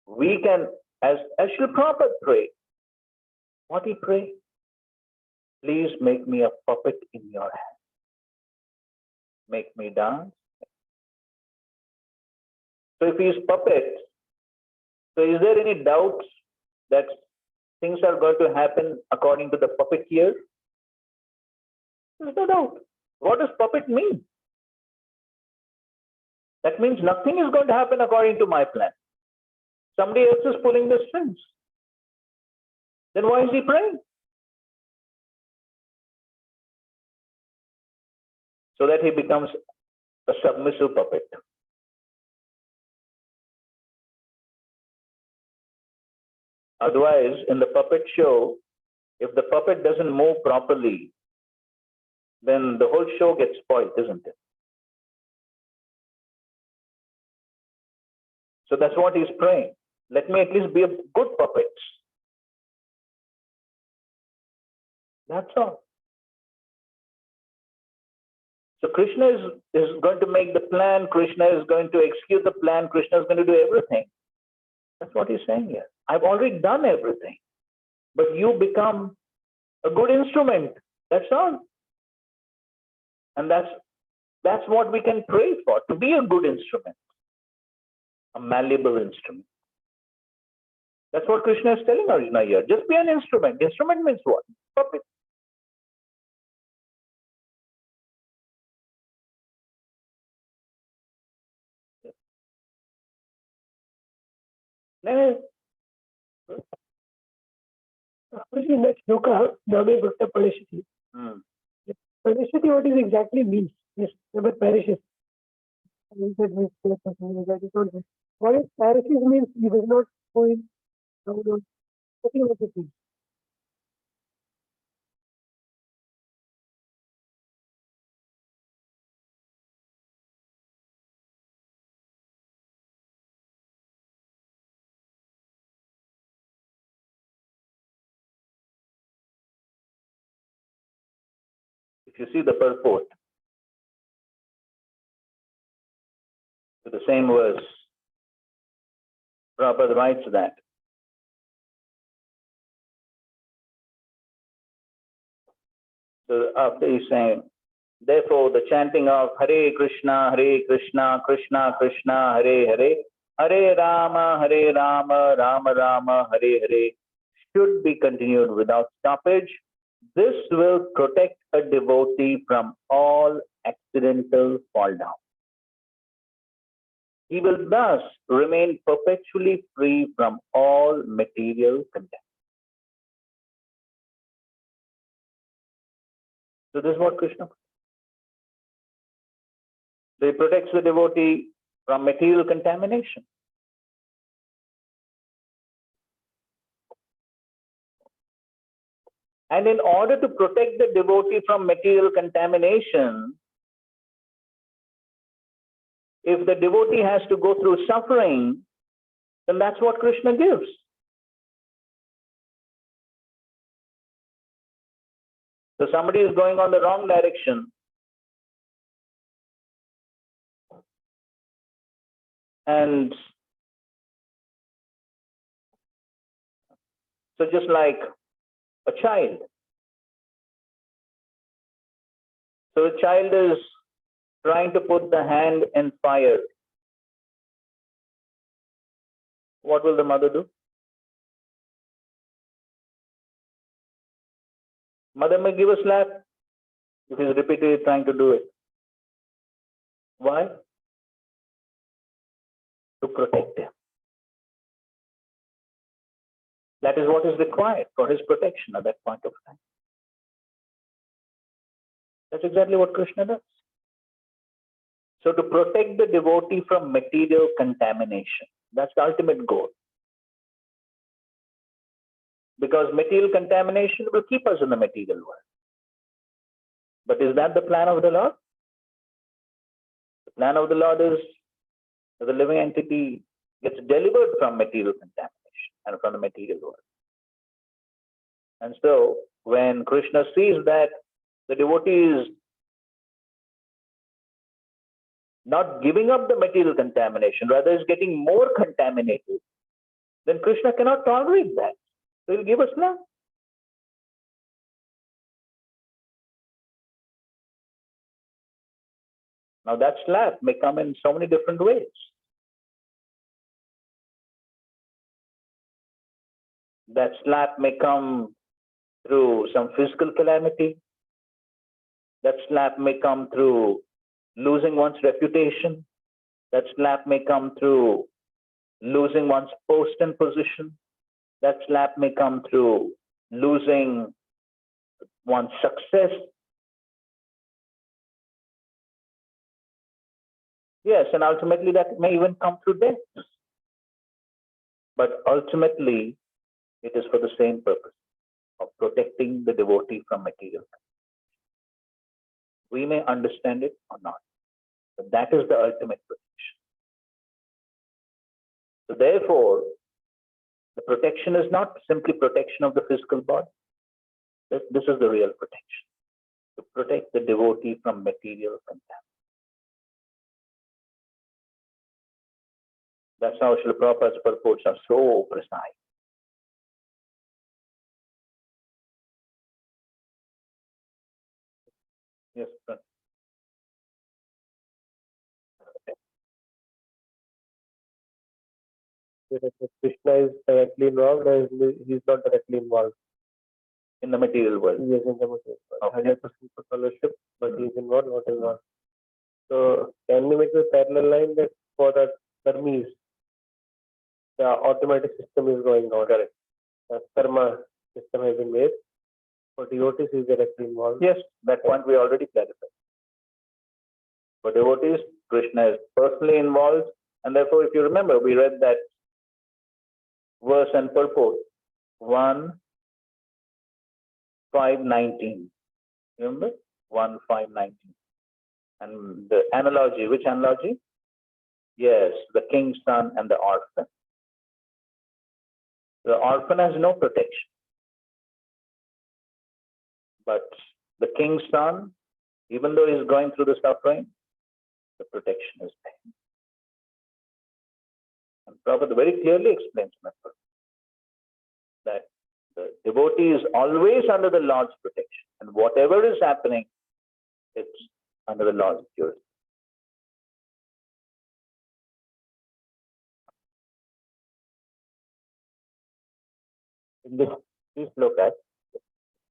we can, as Srila Prabhupada pray, what he pray? Please make me a puppet in your hand. Make me dance. So if he is puppet, so is there any doubt that things are going to happen according to the puppeteer? There's no doubt. What does puppet mean? That means nothing is going to happen according to my plan. Somebody else is pulling the strings. Then why is he praying? So that he becomes a submissive puppet. Otherwise, in the puppet show, if the puppet doesn't move properly, then the whole show gets spoiled, isn't it? So that's what he's praying. Let me at least be a good puppet. That's all. So Krishna is going to make the plan, Krishna is going to execute the plan, Krishna is going to do everything. That's what he's saying here. I've already done everything, but you become a good instrument. That's all. And that's what we can pray for, to be a good instrument, a malleable instrument. That's what Krishna is telling Arjuna here. Just be an instrument. Instrument means what? Puppet. In that shloka, Name Bhakta Parishati. Parishati, what is exactly means? Yes, never perishes. What is perishes means he was not going down on nothing of it means. If you see the purport to the same verse, Prabhupada writes that so after he's saying, therefore the chanting of Hare Krishna, Krishna Krishna, Hare Hare, Hare Rama, Rama Rama, Hare Hare should be continued without stoppage. This will protect a devotee from all accidental fall down. He will thus remain perpetually free from all material contempt. So this is what Krishna. So he protects the devotee from material contamination. And in order to protect the devotee from material contamination, if the devotee has to go through suffering, then that's what Krishna gives. So somebody is going on the wrong direction, and so just like a child. So a child is trying to put the hand in fire. What will the mother do? Mother may give a slap if he's repeatedly trying to do it. Why? To protect him. That is what is required for his protection at that point of time. That's exactly what Krishna does. So to protect the devotee from material contamination, that's the ultimate goal. because material contamination will keep us in the material world. But is that the plan of the Lord? The plan of the Lord is that the living entity gets delivered from material contamination and from the material world. And so when Krishna sees that the devotee is not giving up the material contamination, rather is getting more contaminated, then Krishna cannot tolerate that. So he'll give a slap. Now that slap may come in so many different ways. That slap may come through some physical calamity. That slap may come through losing one's reputation. That slap may come through losing one's post and position. That slap may come through losing one's success. Yes, and ultimately that may even come through death. But ultimately, it is for the same purpose of protecting the devotee from material. We may understand it or not, but that is the ultimate protection. So therefore, the protection is not simply protection of the physical body. This is the real protection, to protect the devotee from material contamination. That's how Srila Prabhupada's purports are so precise. Yes, sir. Krishna is directly involved, or he's not directly involved In the material world. He is in the material world. Okay. 100% for fellowship, but he's involved, not involved. So can we make a parallel line that for the Dharmis, the automatic system is going on? Correct. The karma system has been made. For devotees, is directly involved. Yes, that point we already clarified. For devotees, Krishna is personally involved, and therefore, if you remember, we read that verse and purport 1:5:19. Remember 1:5:19, and the analogy. Which analogy? Yes, the king's son and the orphan. The orphan has no protection, but the king's son, even though he's going through the suffering, the protection is there. And Prabhupada very clearly explains that the devotee is always under the Lord's protection, and whatever is happening, it's under the Lord's jurisdiction. In this, please look at,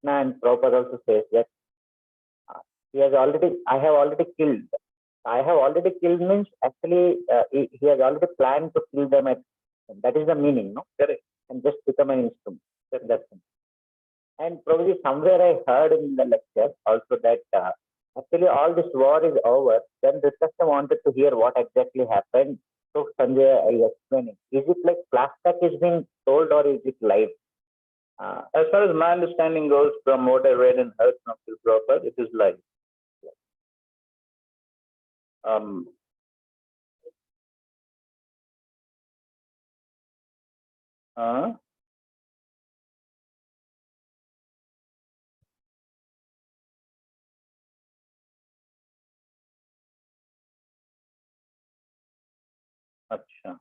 and Prabhupada also says that he has already, I have already killed. I have already killed means actually he has already planned to kill them. That is the meaning, no? Correct. And just become an instrument. That's it. And probably somewhere I heard in the lecture also that actually all this war is over. Then Dhritarashtra wanted to hear what exactly happened. So Sanjay is explaining. Is it like flashback is being told, or is it live? As far as my understanding goes, from what I read and heard from Srila Prabhupada, it is live. अच्छा.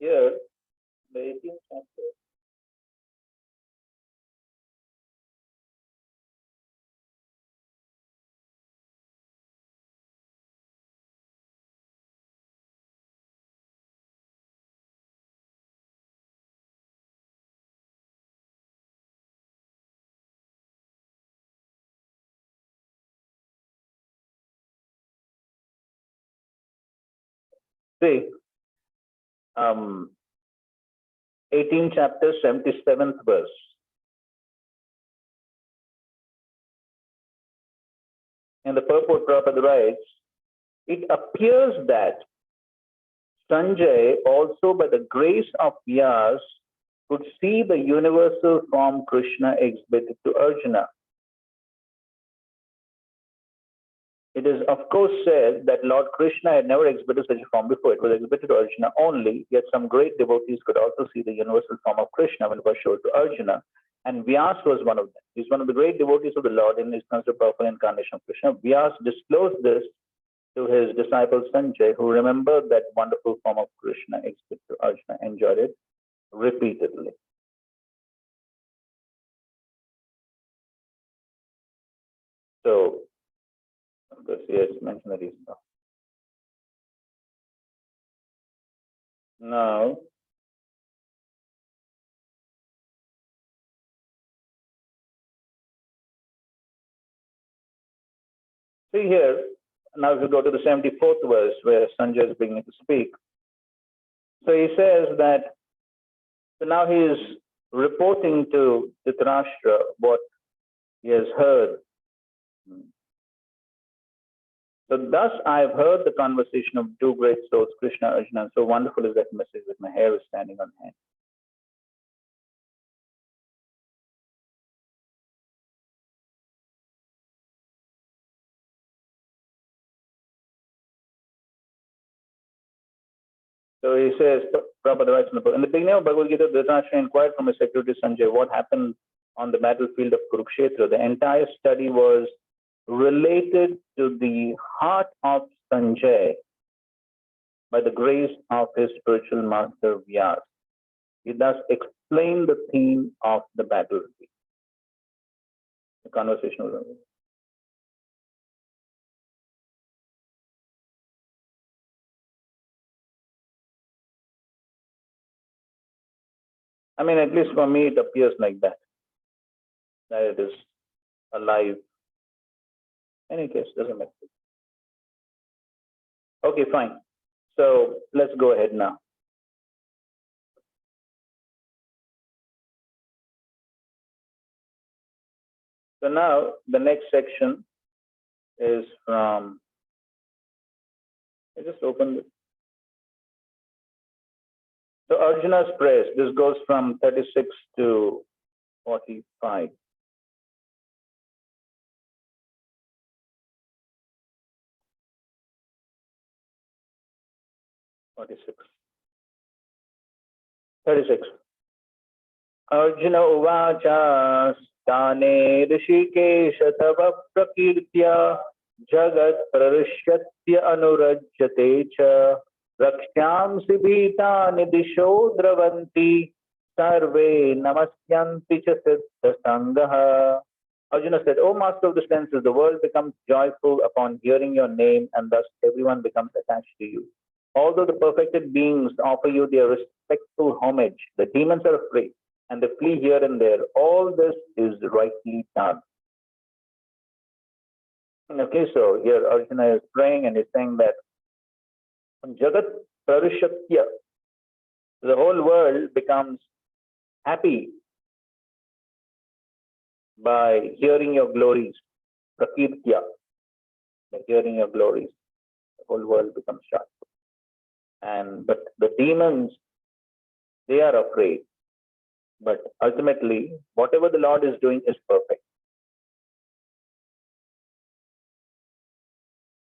Here, the 18th chapter. See, 18 chapter 77th verse. In the purport, Prabhupada writes, it appears that Sanjay, also by the grace of Vyas, could see the universal form Krishna exhibited to Arjuna. It is of course said that Lord Krishna had never exhibited such a form before. It was exhibited to Arjuna only, yet some great devotees could also see the universal form of Krishna when it was showed to Arjuna. And Vyas was one of them. He's one of the great devotees of the Lord and is considered a powerful incarnation of Krishna. Vyas disclosed this to his disciple Sanjay, who remembered that wonderful form of Krishna exhibited to Arjuna, enjoyed it repeatedly. So, of course, yes, mention the reason. Now, see here, now if you go to the 74th verse where Sanjay is beginning to speak. So he says that, so now he is reporting to Dhritarashtra what he has heard. So thus I have heard the conversation of two great souls, Krishna, Arjuna, and so wonderful is that message that my hair is standing on hand. So he says, Prabhupada writes in the beginning of Bhagavad Gita, Dhritarashtra inquired from his secretary Sanjay what happened on the battlefield of Kurukshetra. The entire study was related to the heart of Sanjay by the grace of his spiritual master Vyas. He thus explained the theme of the battlefield. The conversation was over. I mean, at least for me, it appears like that it is alive. In any case, doesn't matter. Okay, fine. So let's go ahead now. So now the next section is from, I just opened it. So Arjuna's praise, this goes from 36 to 45. Arjuna uvacha stane rishikesh tava prakirtya jagat prarishyatya anurajyate cha rakshyamsi bhitani disho dravanti sarve namasyanti cha siddha sangha. Arjuna said, O master of the senses, the world becomes joyful upon hearing your name, and thus everyone becomes attached to you. Although the perfected beings offer you their respectful homage, the demons are afraid and they flee here and there. All this is rightly done. Okay, so here Arjuna is praying and he's saying that Jagat Prarishyatya, the whole world becomes happy by hearing your glories. Prakirtya, by hearing your glories, the whole world becomes joyful. But the demons, they are afraid. But ultimately, whatever the Lord is doing is perfect.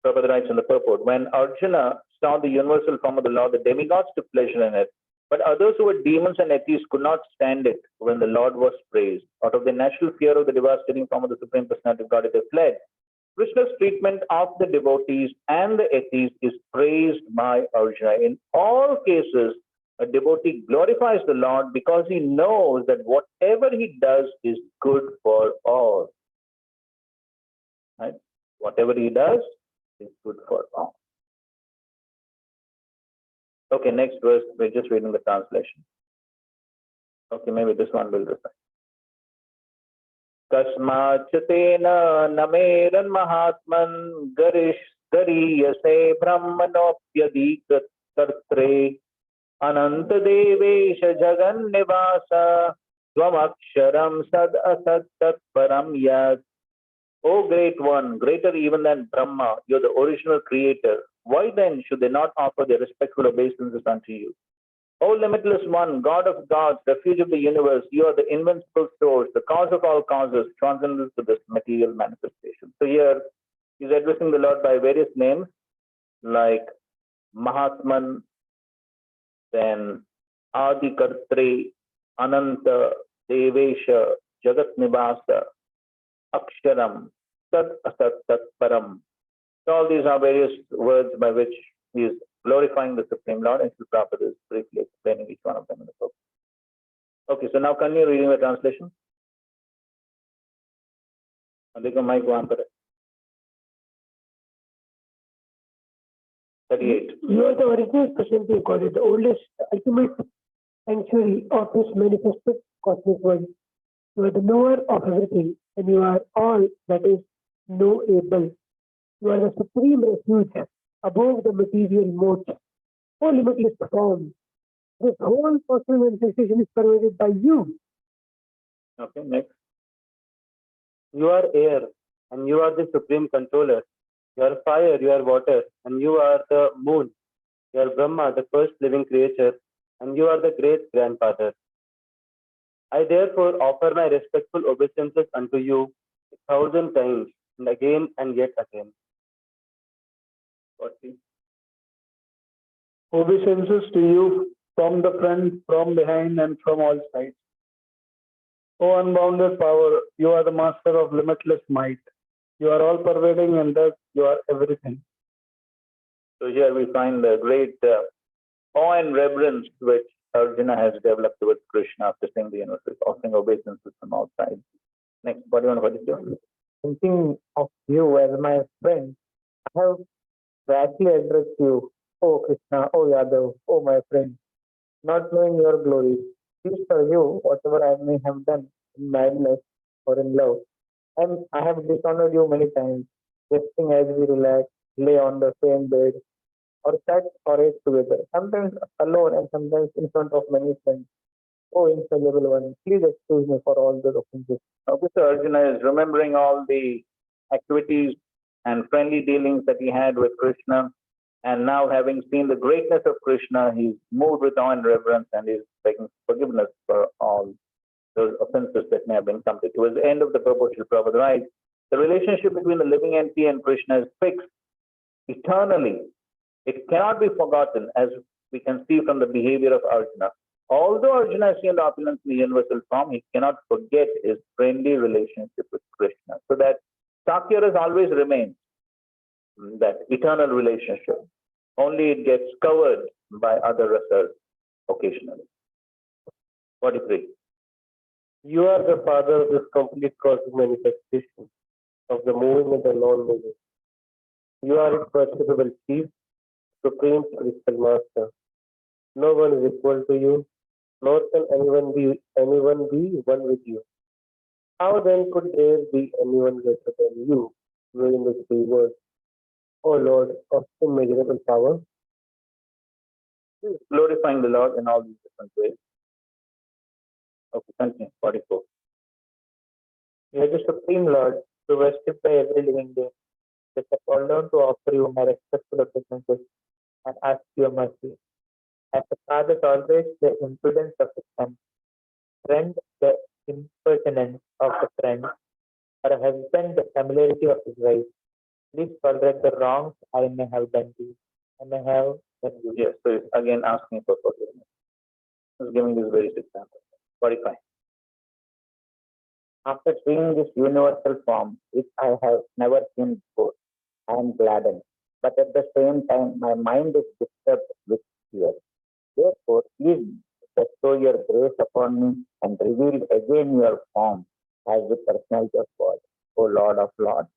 Prabhupada writes in the purport, when Arjuna saw the universal form of the Lord, the demigods took pleasure in it. But others who were demons and atheists could not stand it when the Lord was praised. Out of the natural fear of the devastating form of the Supreme Personality of Godhead, they fled. Krishna's treatment of the devotees and the atheists is praised by Arjuna. In all cases, a devotee glorifies the Lord because he knows that whatever he does is good for all. Right? Whatever he does is good for all. Okay, next verse, we're just reading the translation. Okay, maybe this one will recite. Kasmachatena nameran mahatman gariyase brahmanopyadika kartre Ananta Devesha Jagan Nivasa Swamaksharam Sad Asat Tat Param Yat. O great one, greater even than Brahma, you are the original creator. Why then should they not offer their respectful obeisances unto you? O limitless one, God of gods, refuge of the universe, you are the invincible source, the cause of all causes, transcendental to this material manifestation. So here he's addressing the Lord by various names like Mahatman, then Adi Kartri, Ananta, Devesha, Jagat Nivasa, Aksharam, Sat Asat Tat Param. So all these are various words by which he is glorifying the Supreme Lord, and Srila Prabhupada is briefly explaining each one of them in the book. Okay, so now continue reading the translation. देखो mic वहां पर 38. You are the original personality of God, the oldest, ultimate sanctuary of His manifested cosmic world. You are the knower of everything, and you are all that is knowable. You are the supreme refuge above the material modes. O limitless form, this whole personal manifestation is pervaded by you. Okay, next. You are air, and you are the supreme controller. You are fire, you are water, and you are the moon. You are Brahma, the first living creature, and you are the great grandfather. I therefore offer my respectful obeisances unto you 1,000 times, and again and yet again. 40. Obeisances to you from the front, from behind, and from all sides. O unbounded power, you are the master of limitless might. You are all pervading, and thus you are everything. So here we find the great awe and reverence which Arjuna has developed towards Krishna after seeing the universe, offering obeisances from all sides. Next, 41, 42. Thinking of you as my friend, I have rashly addressed you, O Krishna, O Yadav, O my friend, not knowing your glories. Please for you, whatever I may have done in madness or in love. And I have dishonored you many times, resting as we relax, lay on the same bed, or sat or ate together, sometimes alone and sometimes in front of many friends. Oh, infallible one, please excuse me for all the offenses. Okay, so Arjuna is remembering all the activities and friendly dealings that he had with Krishna, and now having seen the greatness of Krishna, he's moved with awe and reverence, and he's begging forgiveness for all those offenses that may have been committed. Towards the end of the purport, Srila Prabhupada writes, the relationship between the living entity and Krishna is fixed eternally. It cannot be forgotten, as we can see from the behavior of Arjuna. Although Arjuna has seen the opulence in the universal form, he cannot forget his friendly relationship with Krishna. So that Sakya has always remained that eternal relationship. Only it gets covered by other rasas occasionally. 43. You are the father of this complete cosmic manifestation of the moving and the non-moving. You are its worshipable chief, supreme spiritual master. No one is equal to you, nor can anyone be one with you. How then could there be anyone greater than you within the three words? O Lord of immeasurable power, He is glorifying the Lord in all these different ways. Okay, continue. 44. You are the Supreme Lord, to worship by every living being. Let us fall down to offer you my respectful obeisances and ask your mercy. As a father tolerates the impudence of his son, friend the impertinence of the friend, or a husband the familiarity of his wife, please tolerate the wrongs I may have done to you. I may have done you. Yes, so it's again asking for forgiveness. He's giving this various examples. 45. After seeing this universal form, which I have never seen before, I am gladdened. But at the same time, my mind is disturbed with fear. Therefore, please bestow your grace upon me and reveal again your form as the personality of God, O Lord of Lords,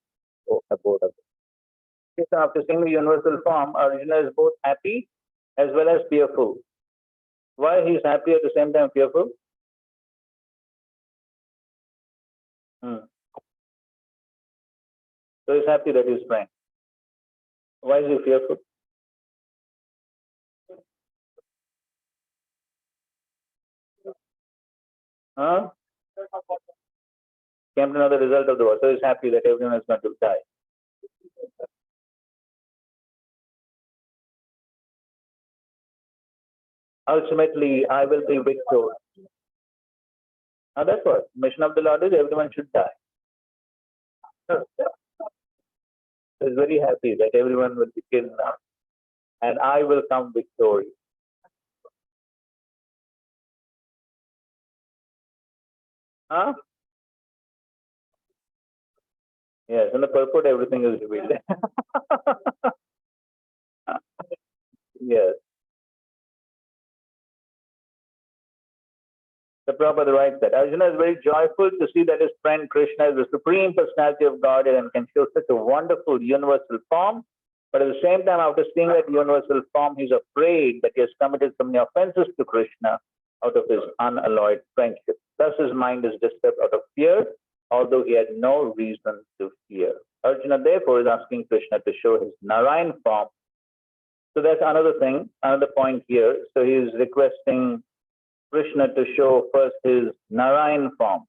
O Abode of God. So after seeing the universal form, Arjuna is both happy as well as fearful. Why he is happy at the same time fearful? So he's happy that he's praying. Why is he fearful? Huh? Came to know the result of the war. So he's happy that everyone is going to die. Ultimately, I will be victorious. Now that's what mission of the Lord is. Everyone should die. He's very happy that everyone will be killed now, and I will come victorious. Huh? Yes, in the purport, everything is revealed. Yes. The Prabhupada writes that Arjuna is very joyful to see that his friend Krishna is the Supreme Personality of Godhead and can show such a wonderful universal form. But at the same time, after seeing that universal form, he's afraid that he has committed so many offenses to Krishna out of his unalloyed friendship. Thus, his mind is disturbed out of fear, although he had no reason to fear. Arjuna, therefore, is asking Krishna to show his Narayan form. So that's another thing, another point here. So he is requesting Krishna to show first his Narayan form.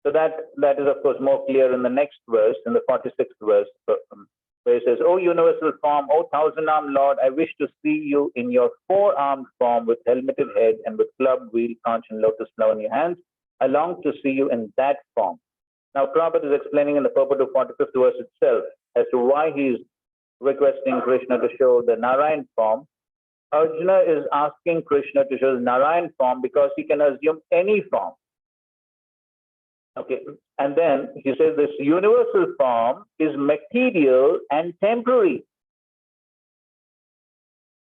So that is of course more clear in the next verse, in the 46th verse, where it says, "O universal form, O thousand-armed Lord, I wish to see you in your four-armed form with helmeted head and with club, wheel, conch, and lotus flower in your hands. I long to see you in that form." Now Prabhupada is explaining in the purport of 45th verse itself as to why he is requesting Krishna to show the Narayan form. Arjuna is asking Krishna to show the Narayan form because he can assume any form. Okay, and then he says this universal form is material and temporary.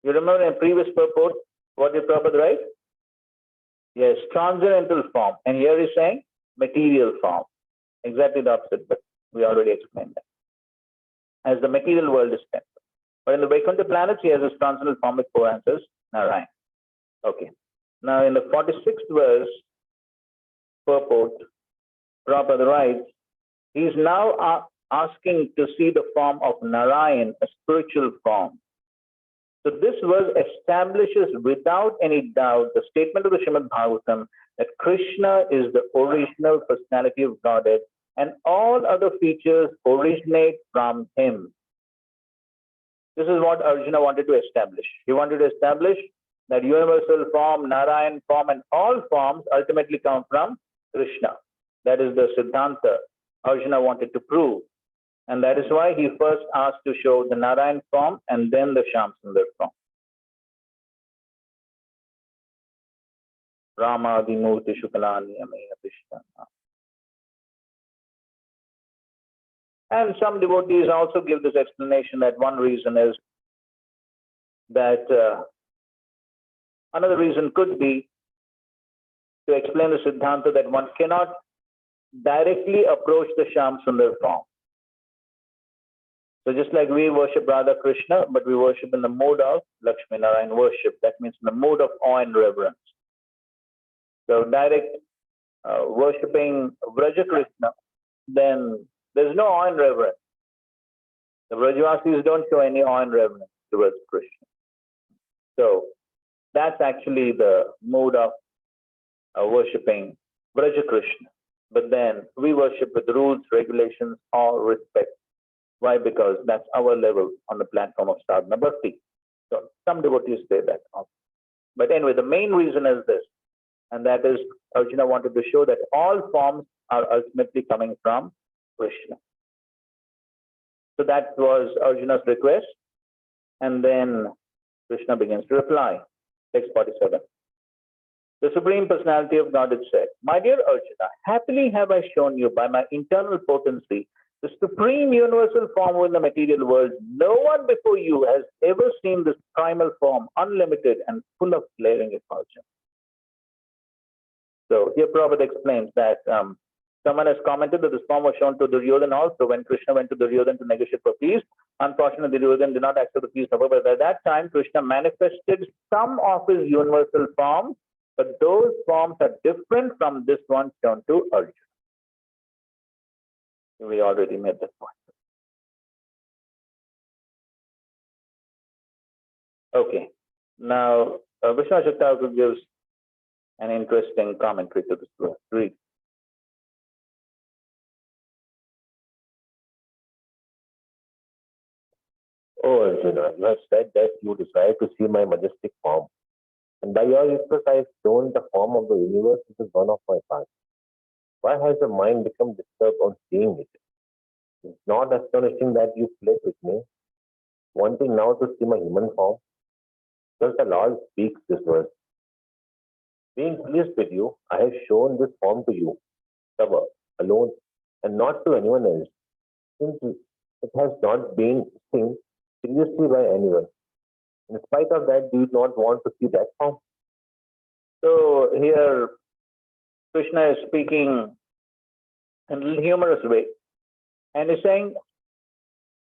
You remember in previous purport, what did Prabhupada write? Yes, transcendental form. And here he's saying material form. Exactly the opposite, but we already explained that. As the material world is temporary. But in the Vaikuntha planets, he has his transcendental form with four answers, Narayan. Okay. Now in the 46th verse, purport, Prabhupada writes, he's now asking to see the form of Narayan, a spiritual form. So this verse establishes without any doubt the statement of the Srimad Bhagavatam that Krishna is the original personality of Godhead and all other features originate from him. This is what Arjuna wanted to establish. He wanted to establish that universal form, Narayan form, and all forms ultimately come from Krishna. That is the Siddhanta Arjuna wanted to prove. And that is why he first asked to show the Narayan form and then the Shyamsundar form. Rama Dimurti Shukalani Amena Krishna. And some devotees also give this explanation that one reason is that another reason could be to explain the Siddhanta that one cannot directly approach the Shyamsundar form. So just like we worship Radha Krishna, but we worship in the mode of Lakshmi Narayan worship. That means in the mode of awe and reverence. So direct worshipping Vraja Krishna, then there's no awe and reverence. The Vrajavasis don't show any awe and reverence towards Krishna. So that's actually the mode of worshipping Vraja Krishna. But then we worship with rules, regulations, awe, respect. Why? Because that's our level on the platform of sadhana bhakti. So some devotees say that also. But anyway, the main reason is this, and that is Arjuna wanted to show that all forms are ultimately coming from Krishna. So that was Arjuna's request, and then Krishna begins to reply. Text 47. The Supreme Personality of Godhead said, "My dear Arjuna, happily have I shown you by my internal potency the supreme universal form in the material world. No one before you has ever seen this primal form, unlimited and full of glaring effulgence." So here Prabhupada explains that someone has commented that this form was shown to Duryodhana also when Krishna went to Duryodhana to negotiate for peace. Unfortunately, Duryodhana did not accept the peace offer, but at that time Krishna manifested some of his universal forms, but those forms are different from this one shown to Arjuna. We already made that point. Okay. Now, Vishnu Thakur gives An interesting commentary to this verse. Read. O Arjuna, you have said that you desire to see my majestic form, and by your request I have shown the form of the universe, which is one of my parts. Why has your mind become disturbed on seeing it? It's not astonishing that you fled with me, wanting now to see my human form. Thus the Lord speaks this verse. Being pleased with you, I have shown this form to you, Tava, alone, and not to anyone else, since it has not been seen seriously by anyone. In spite of that, do you not want to see that form? So here Krishna is speaking in a little humorous way, and is saying,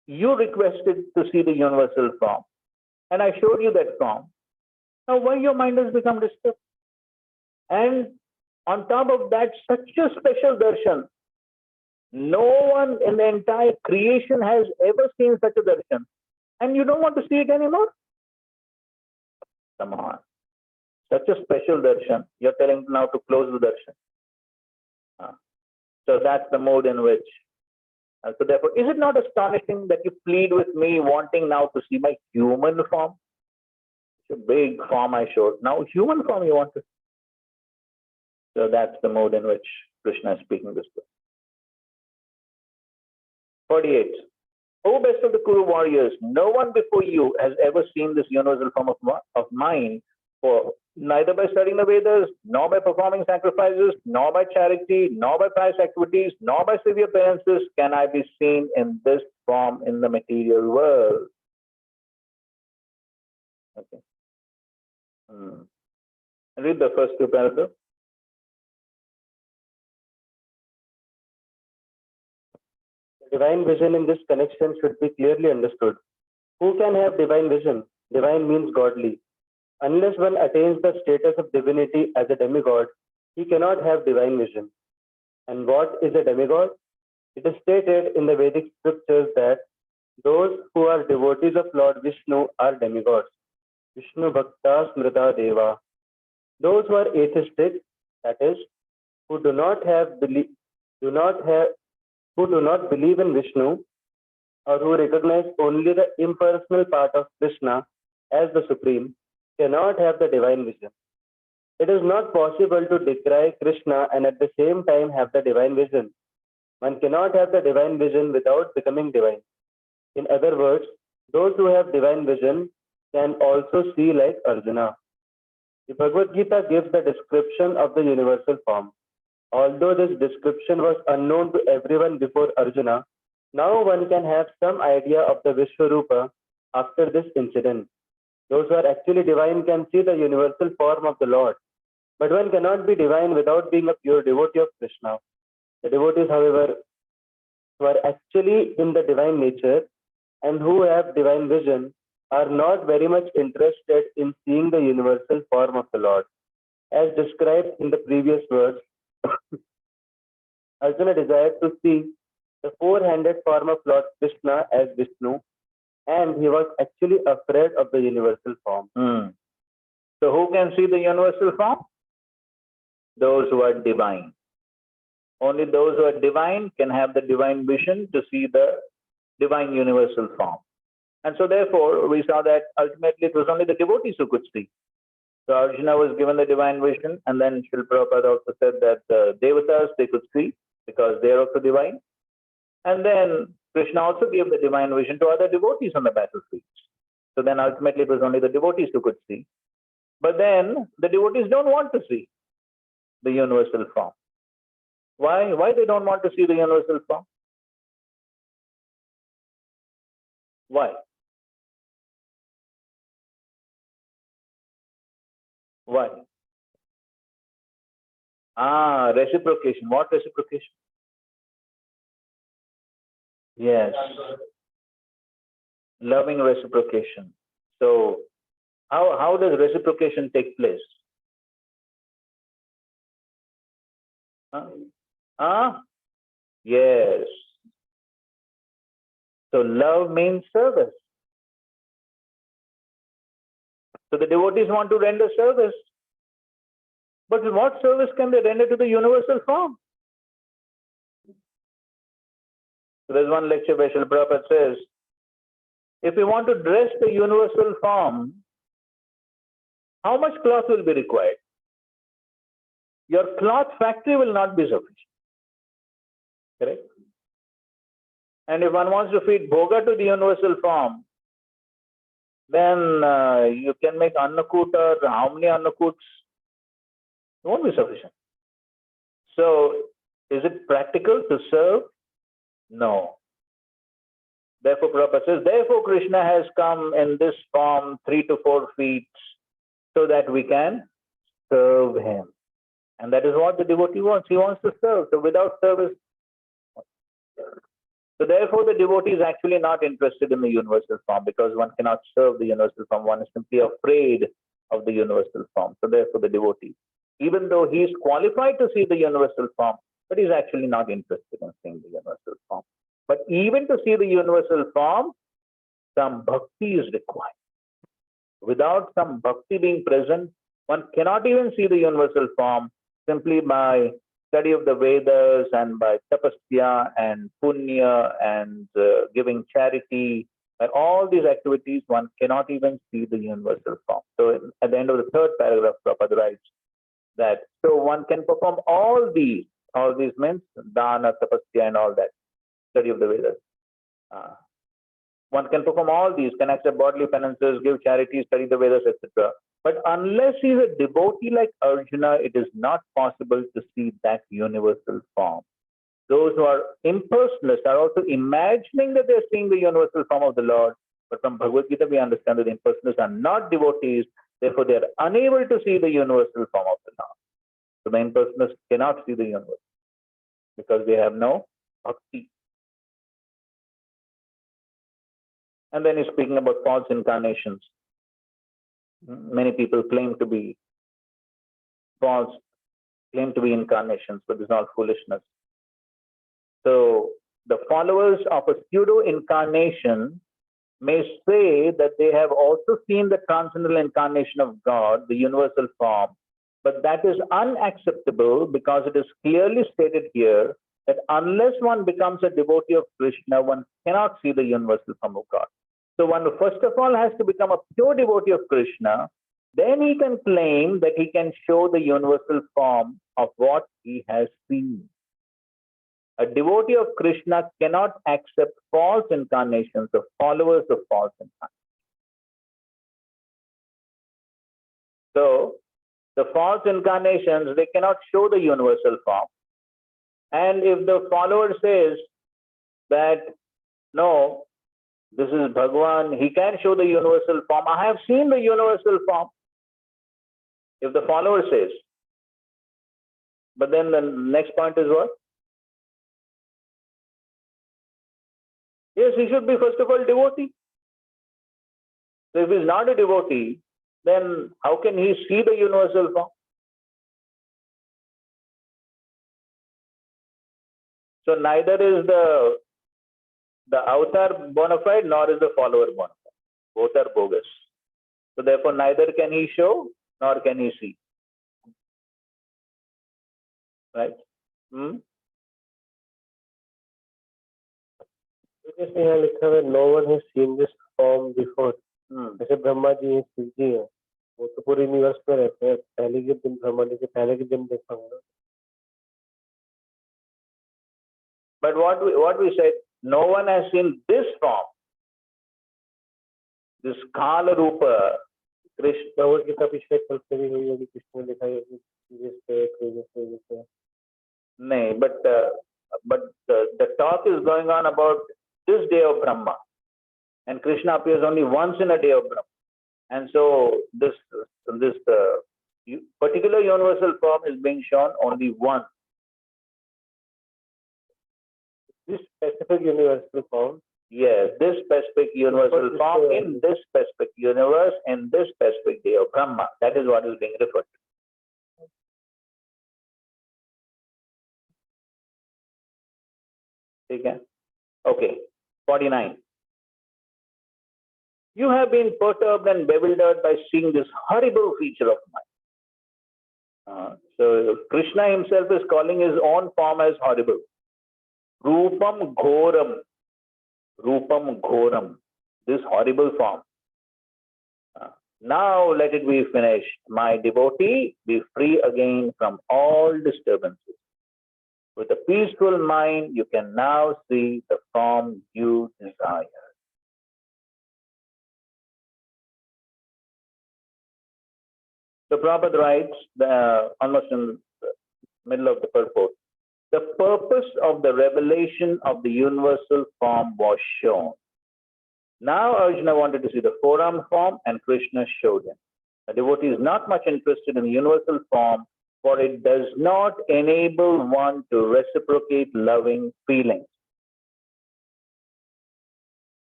you requested to see the universal form, and I showed you that form. Now why your mind has become disturbed? And on top of that, such a special darshan. No one in the entire creation has ever seen such a darshan. And you don't want to see it anymore? Come on. Such a special darshan. You're telling now to close the darshan. So that's the mode in which. So therefore, is it not astonishing that you plead with me wanting now to see my human form? It's a big form I showed. Now human form you want to see. So that's the mode in which Krishna is speaking this way. 48. O best of the Kuru warriors, no one before you has ever seen this universal form of mine, for neither by studying the Vedas, nor by performing sacrifices, nor by charity, nor by pious activities, nor by severe penances can I be seen in this form in the material world. Okay. Read the first two paragraphs. Divine vision in this connection should be clearly understood. Who can have divine vision? Divine means godly. Unless one attains the status of divinity as a demigod, he cannot have divine vision. And what is a demigod? It is stated in the Vedic scriptures that those who are devotees of Lord Vishnu are demigods. Vishnu Bhakta Smrita Deva. Those who are atheistic, that is, who do not believe in Vishnu, or who recognize only the impersonal part of Krishna as the Supreme, cannot have the divine vision. It is not possible to decry Krishna and at the same time have the divine vision. One cannot have the divine vision without becoming divine. In other words, those who have divine vision can also see like Arjuna. The Bhagavad Gita gives the description of the universal form. Although this description was unknown to everyone before Arjuna, now one can have some idea of the Vishwarupa after this incident. Those who are actually divine can see the universal form of the Lord, but one cannot be divine without being a pure devotee of Krishna. The devotees, however, who are actually in the divine nature and who have divine vision are not very much interested in seeing the universal form of the Lord. As described in the previous verse, Arjuna desired to see the four-handed form of Lord Krishna as Vishnu, and he was actually afraid of the universal form. So who can see the universal form? Those who are divine. Only those who are divine can have the divine vision to see the divine universal form. And so therefore, we saw that ultimately it was only the devotees who could see. So Arjuna was given the divine vision, and then Srila Prabhupada also said that the devatas, they could see because they are also divine. And then Krishna also gave the divine vision to other devotees on the battlefields. So then ultimately it was only the devotees who could see. But then the devotees don't want to see the universal form. Why? Why they don't want to see the universal form? Why? Why? Reciprocation. What reciprocation? Yes. Loving reciprocation. So how does reciprocation take place? Yes. So love means service. So the devotees want to render service. But what service can they render to the universal form? So there's one lecture where Srila Prabhupada says, if you want to dress the universal form, how much cloth will be required? Your cloth factory will not be sufficient. Correct? And if one wants to feed bhoga to the universal form, then you can make annakut, or how many annakuts? It won't be sufficient. So, is it practical to serve? No. Therefore, Prabhupada says, therefore Krishna has come in this form 3 to 4 feet so that we can serve him. And that is what the devotee wants. He wants to serve. So without service. So therefore, the devotee is actually not interested in the universal form, because one cannot serve the universal form. One is simply afraid of the universal form. So therefore, the devotee, even though he is qualified to see the universal form, but he's actually not interested in seeing the universal form. But even to see the universal form, some bhakti is required. Without some bhakti being present, one cannot even see the universal form. Simply by study of the Vedas and by tapasya and punya and giving charity, by all these activities, one cannot even see the universal form. So at the end of the third paragraph, Prabhupada writes that so one can perform all these means dana, tapasya and all that, study of the Vedas. One can perform all these, can accept bodily penances, give charity, study the Vedas, etc. But unless he is a devotee like Arjuna, it is not possible to see that universal form. Those who are impersonalists are also imagining that they are seeing the universal form of the Lord. But from Bhagavad Gita, we understand that the impersonalists are not devotees. Therefore, they are unable to see the universal form of the Lord. So the impersonalists cannot see the universe because they have no bhakti. And then he's speaking about false incarnations. Many people claim to be false, claim to be incarnations, but it's all foolishness. So the followers of a pseudo-incarnation may say that they have also seen the transcendental incarnation of God, the universal form, but that is unacceptable because it is clearly stated here that unless one becomes a devotee of Krishna, one cannot see the universal form of God. So one first of all has to become a pure devotee of Krishna, then he can claim that he can show the universal form of what he has seen. A devotee of Krishna cannot accept false incarnations of followers of false incarnations. So the false incarnations, they cannot show the universal form. And if the follower says that, no, this is Bhagwan, he can show the universal form, I have seen the universal form. If the follower says, but then the next point is what? Yes, he should be first of all devotee. So if he's not a devotee, then how can he see the universal form? So neither is the avatar bona fide nor is the follower bona fide. Both are bogus. So therefore neither can he show nor can he see. Right? जैसे यहाँ लिखा है no one has seen this form before. जैसे ब्रह्मा जी हैं, शिव जी हैं, वो तो पूरे यूनिवर्स में रहते हैं. पहले के दिन ब्रह्मा जी के पहले के दिन देखा होगा. But what we said, no one has seen this form, this Kala Rupa. Krishna Bhagavad Gita पिछले कल से भी हुई होगी, कृष्ण ने लिखा है जिस नहीं, but the talk is going on about this day of Brahma, and Krishna appears only once in a day of Brahma, and so this particular universal form is being shown only once. This specific universal form. Yes, this specific universal form in this specific universe, in this specific day of Brahma. That is what is being referred to. Okay. Okay. 49. You have been perturbed and bewildered by seeing this horrible feature of mine. So Krishna himself is calling his own form as horrible. Rupam Ghoram. Rupam Ghoram. This horrible form. Now let it be finished. My devotee, be free again from all disturbances. With a peaceful mind, you can now see the form you desire. So Prabhupada writes, almost in the middle of the purport, the purpose of the revelation of the universal form was shown. Now Arjuna wanted to see the four-armed form, and Krishna showed him. The devotee is not much interested in the universal form, for it does not enable one to reciprocate loving feelings.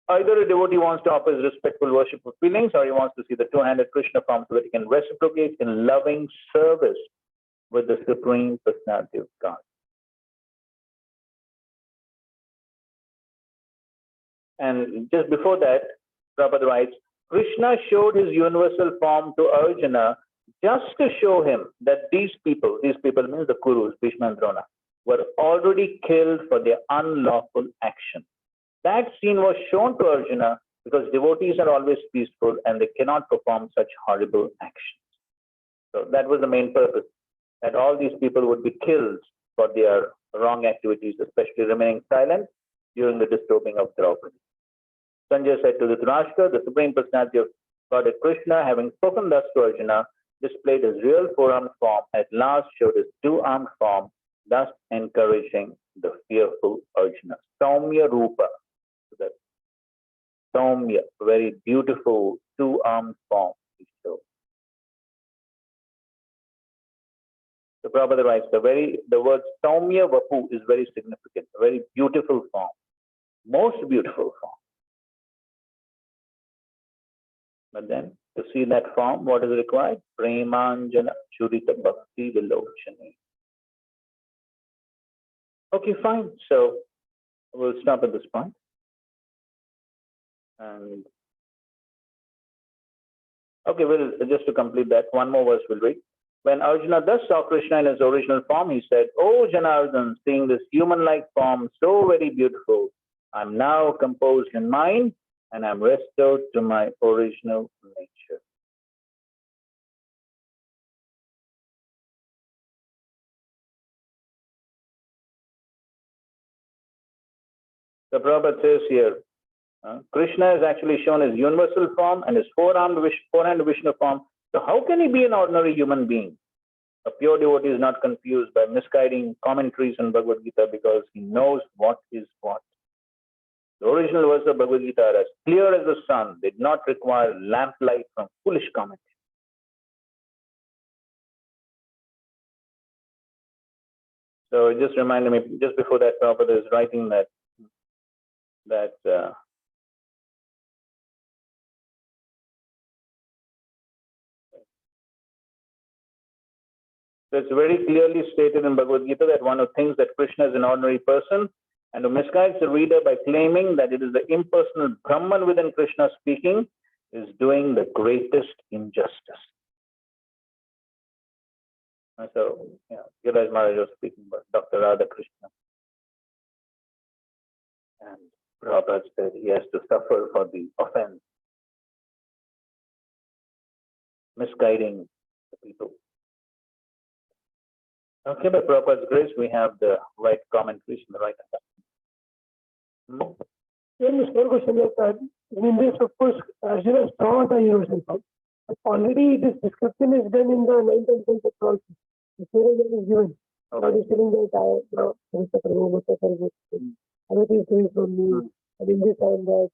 Either a devotee wants to offer his respectful worship of feelings, or he wants to see the two-handed Krishna form so that he can reciprocate in loving service with the Supreme Personality of God. And just before that, Prabhupada writes, Krishna showed his universal form to Arjuna just to show him that these people means the Kurus, Bhishma and Drona, were already killed for their unlawful action. That scene was shown to Arjuna because devotees are always peaceful and they cannot perform such horrible actions. So that was the main purpose, that all these people would be killed for their wrong activities, especially remaining silent during the disturbing of Draupadi. Sanjay said to Dhritarashtra, the Supreme Personality of Godhead Krishna, having spoken thus to Arjuna, displayed his real four-armed form, at last showed his two-armed form, thus encouraging the fearful Arjuna. Saumya Rupa. So that Saumya, very beautiful two-armed form he showed. The Prabhupada writes, the word Saumya Vapu is very significant, a very beautiful form, most beautiful form. But then to see that form, what is required? Premanjana Churita Bhakti Vilochani. Okay, fine. So we'll stop at this point. And okay, well, just to complete that, one more verse we'll read. When Arjuna thus saw Krishna in his original form, he said, "O Janardhan, seeing this human-like form so very beautiful, I'm now composed in mind and I'm restored to my original nature." The Prabhupada says here, Krishna is actually shown his universal form and his four-armed Vishnu form. So how can he be an ordinary human being? A pure devotee is not confused by misguiding commentaries on Bhagavad Gita because he knows what is what. The original verse of Bhagavad Gita are as clear as the sun, did not require lamplight from foolish commentary. So it just reminded me, just before that, Prabhupada is writing that so it's very clearly stated in Bhagavad Gita that one who thinks that Krishna is an ordinary person and who misguides the reader by claiming that it is the impersonal Brahman within Krishna speaking is doing the greatest injustice. And so, Giriraj Maharaj was speaking about Dr. Radha Krishna. And Prabhupada said he has to suffer for the offense, misguiding the people. Okay, by Prabhupada's grace, we have the right commentaries in the right hand. Then this one question that in this, of course, Arjuna saw the universal form. Already this description is done in the 1920 text also. The theory is given. God is telling that everything is doing from me, and in this and that.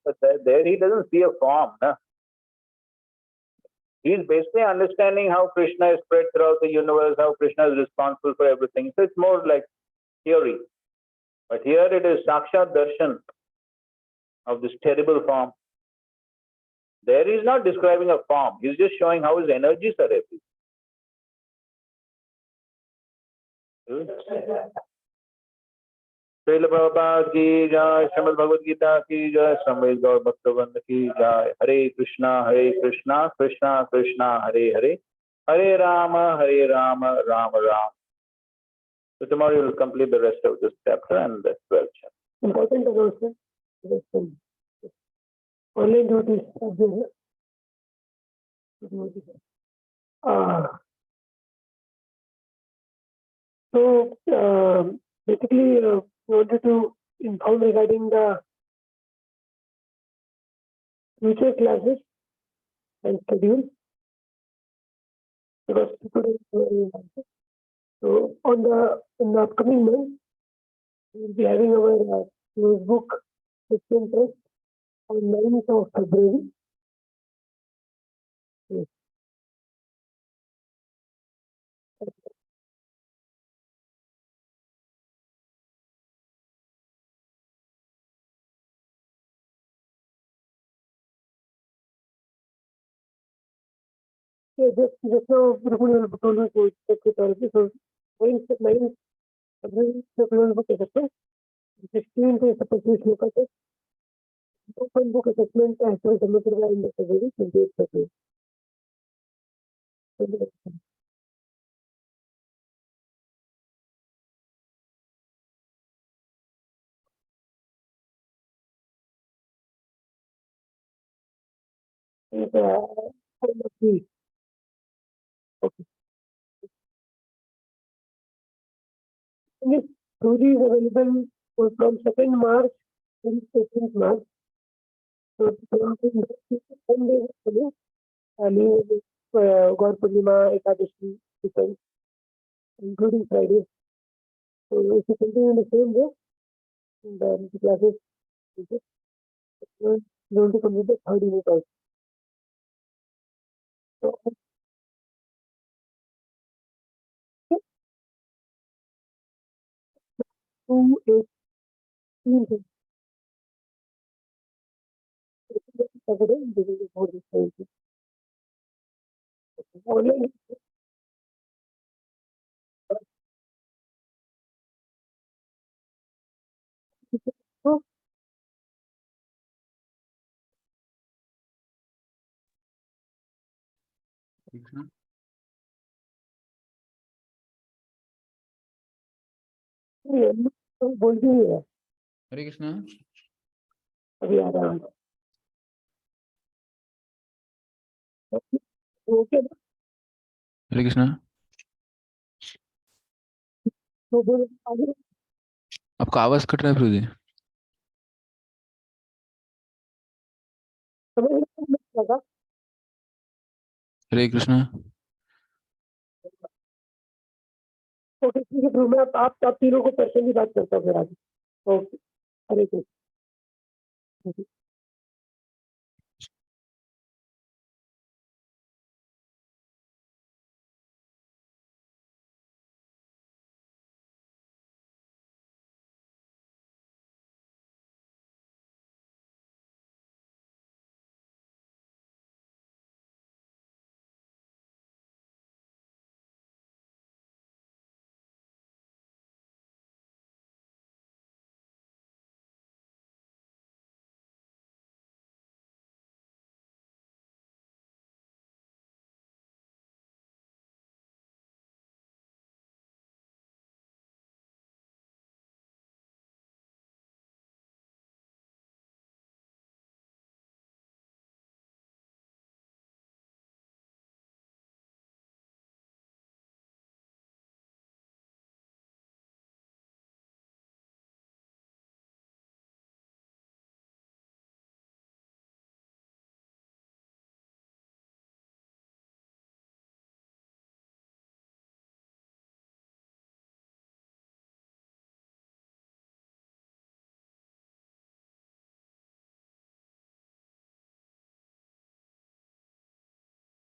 But there he doesn't see a form. No? He's basically understanding how Krishna is spread throughout the universe, how Krishna is responsible for everything. So it's more like theory. But here it is Sakshat Darshan of this terrible form. There he's not describing a form. He's just showing how his energies are everything. Srila Prabhupada की जय, श्रीमद् भगवद गीता की जय, समवेत गौर भक्तवृंद की जय। हरे कृष्णा कृष्णा कृष्णा हरे हरे, हरे Ram Ram Ram. So tomorrow you will complete the rest of this chapter and the 12th chapter. Important announcement. Online duties are there. Basically, we wanted to inform regarding the future classes and schedule, because today so in the upcoming month we will be having our notebook Christian test on 9th of February. Yes. Yeah, just now Rukmini told me to check it already. So 9th February the notebook assessment. 16th is the purchase look at it. Open book assessment has to be submitted by end of February, 28th February. And okay. This theory is available from 2nd March till 18th March. So, 10 days actually, Gaur Purnima, Ekadashi, weekends, including Fridays. So, if you continue in the same way, and the classes, you're going to complete the 3rd unit also. So, 2/18 Saturday, this is for this Thursday. Online, so, बोल भी नहीं है हरे कृष्णा. अभी आ रहा हूँ. Okay, हरे कृष्णा. तो बोल आगे आपका आवाज कट रहा है प्रभु जी. समझ में लगा. हरे कृष्णा. ओके, ठीक है, फिर मैं आप तीनों को पर्सनली बात करता हूँ फिर आगे. ओके, हरे कृष्ण.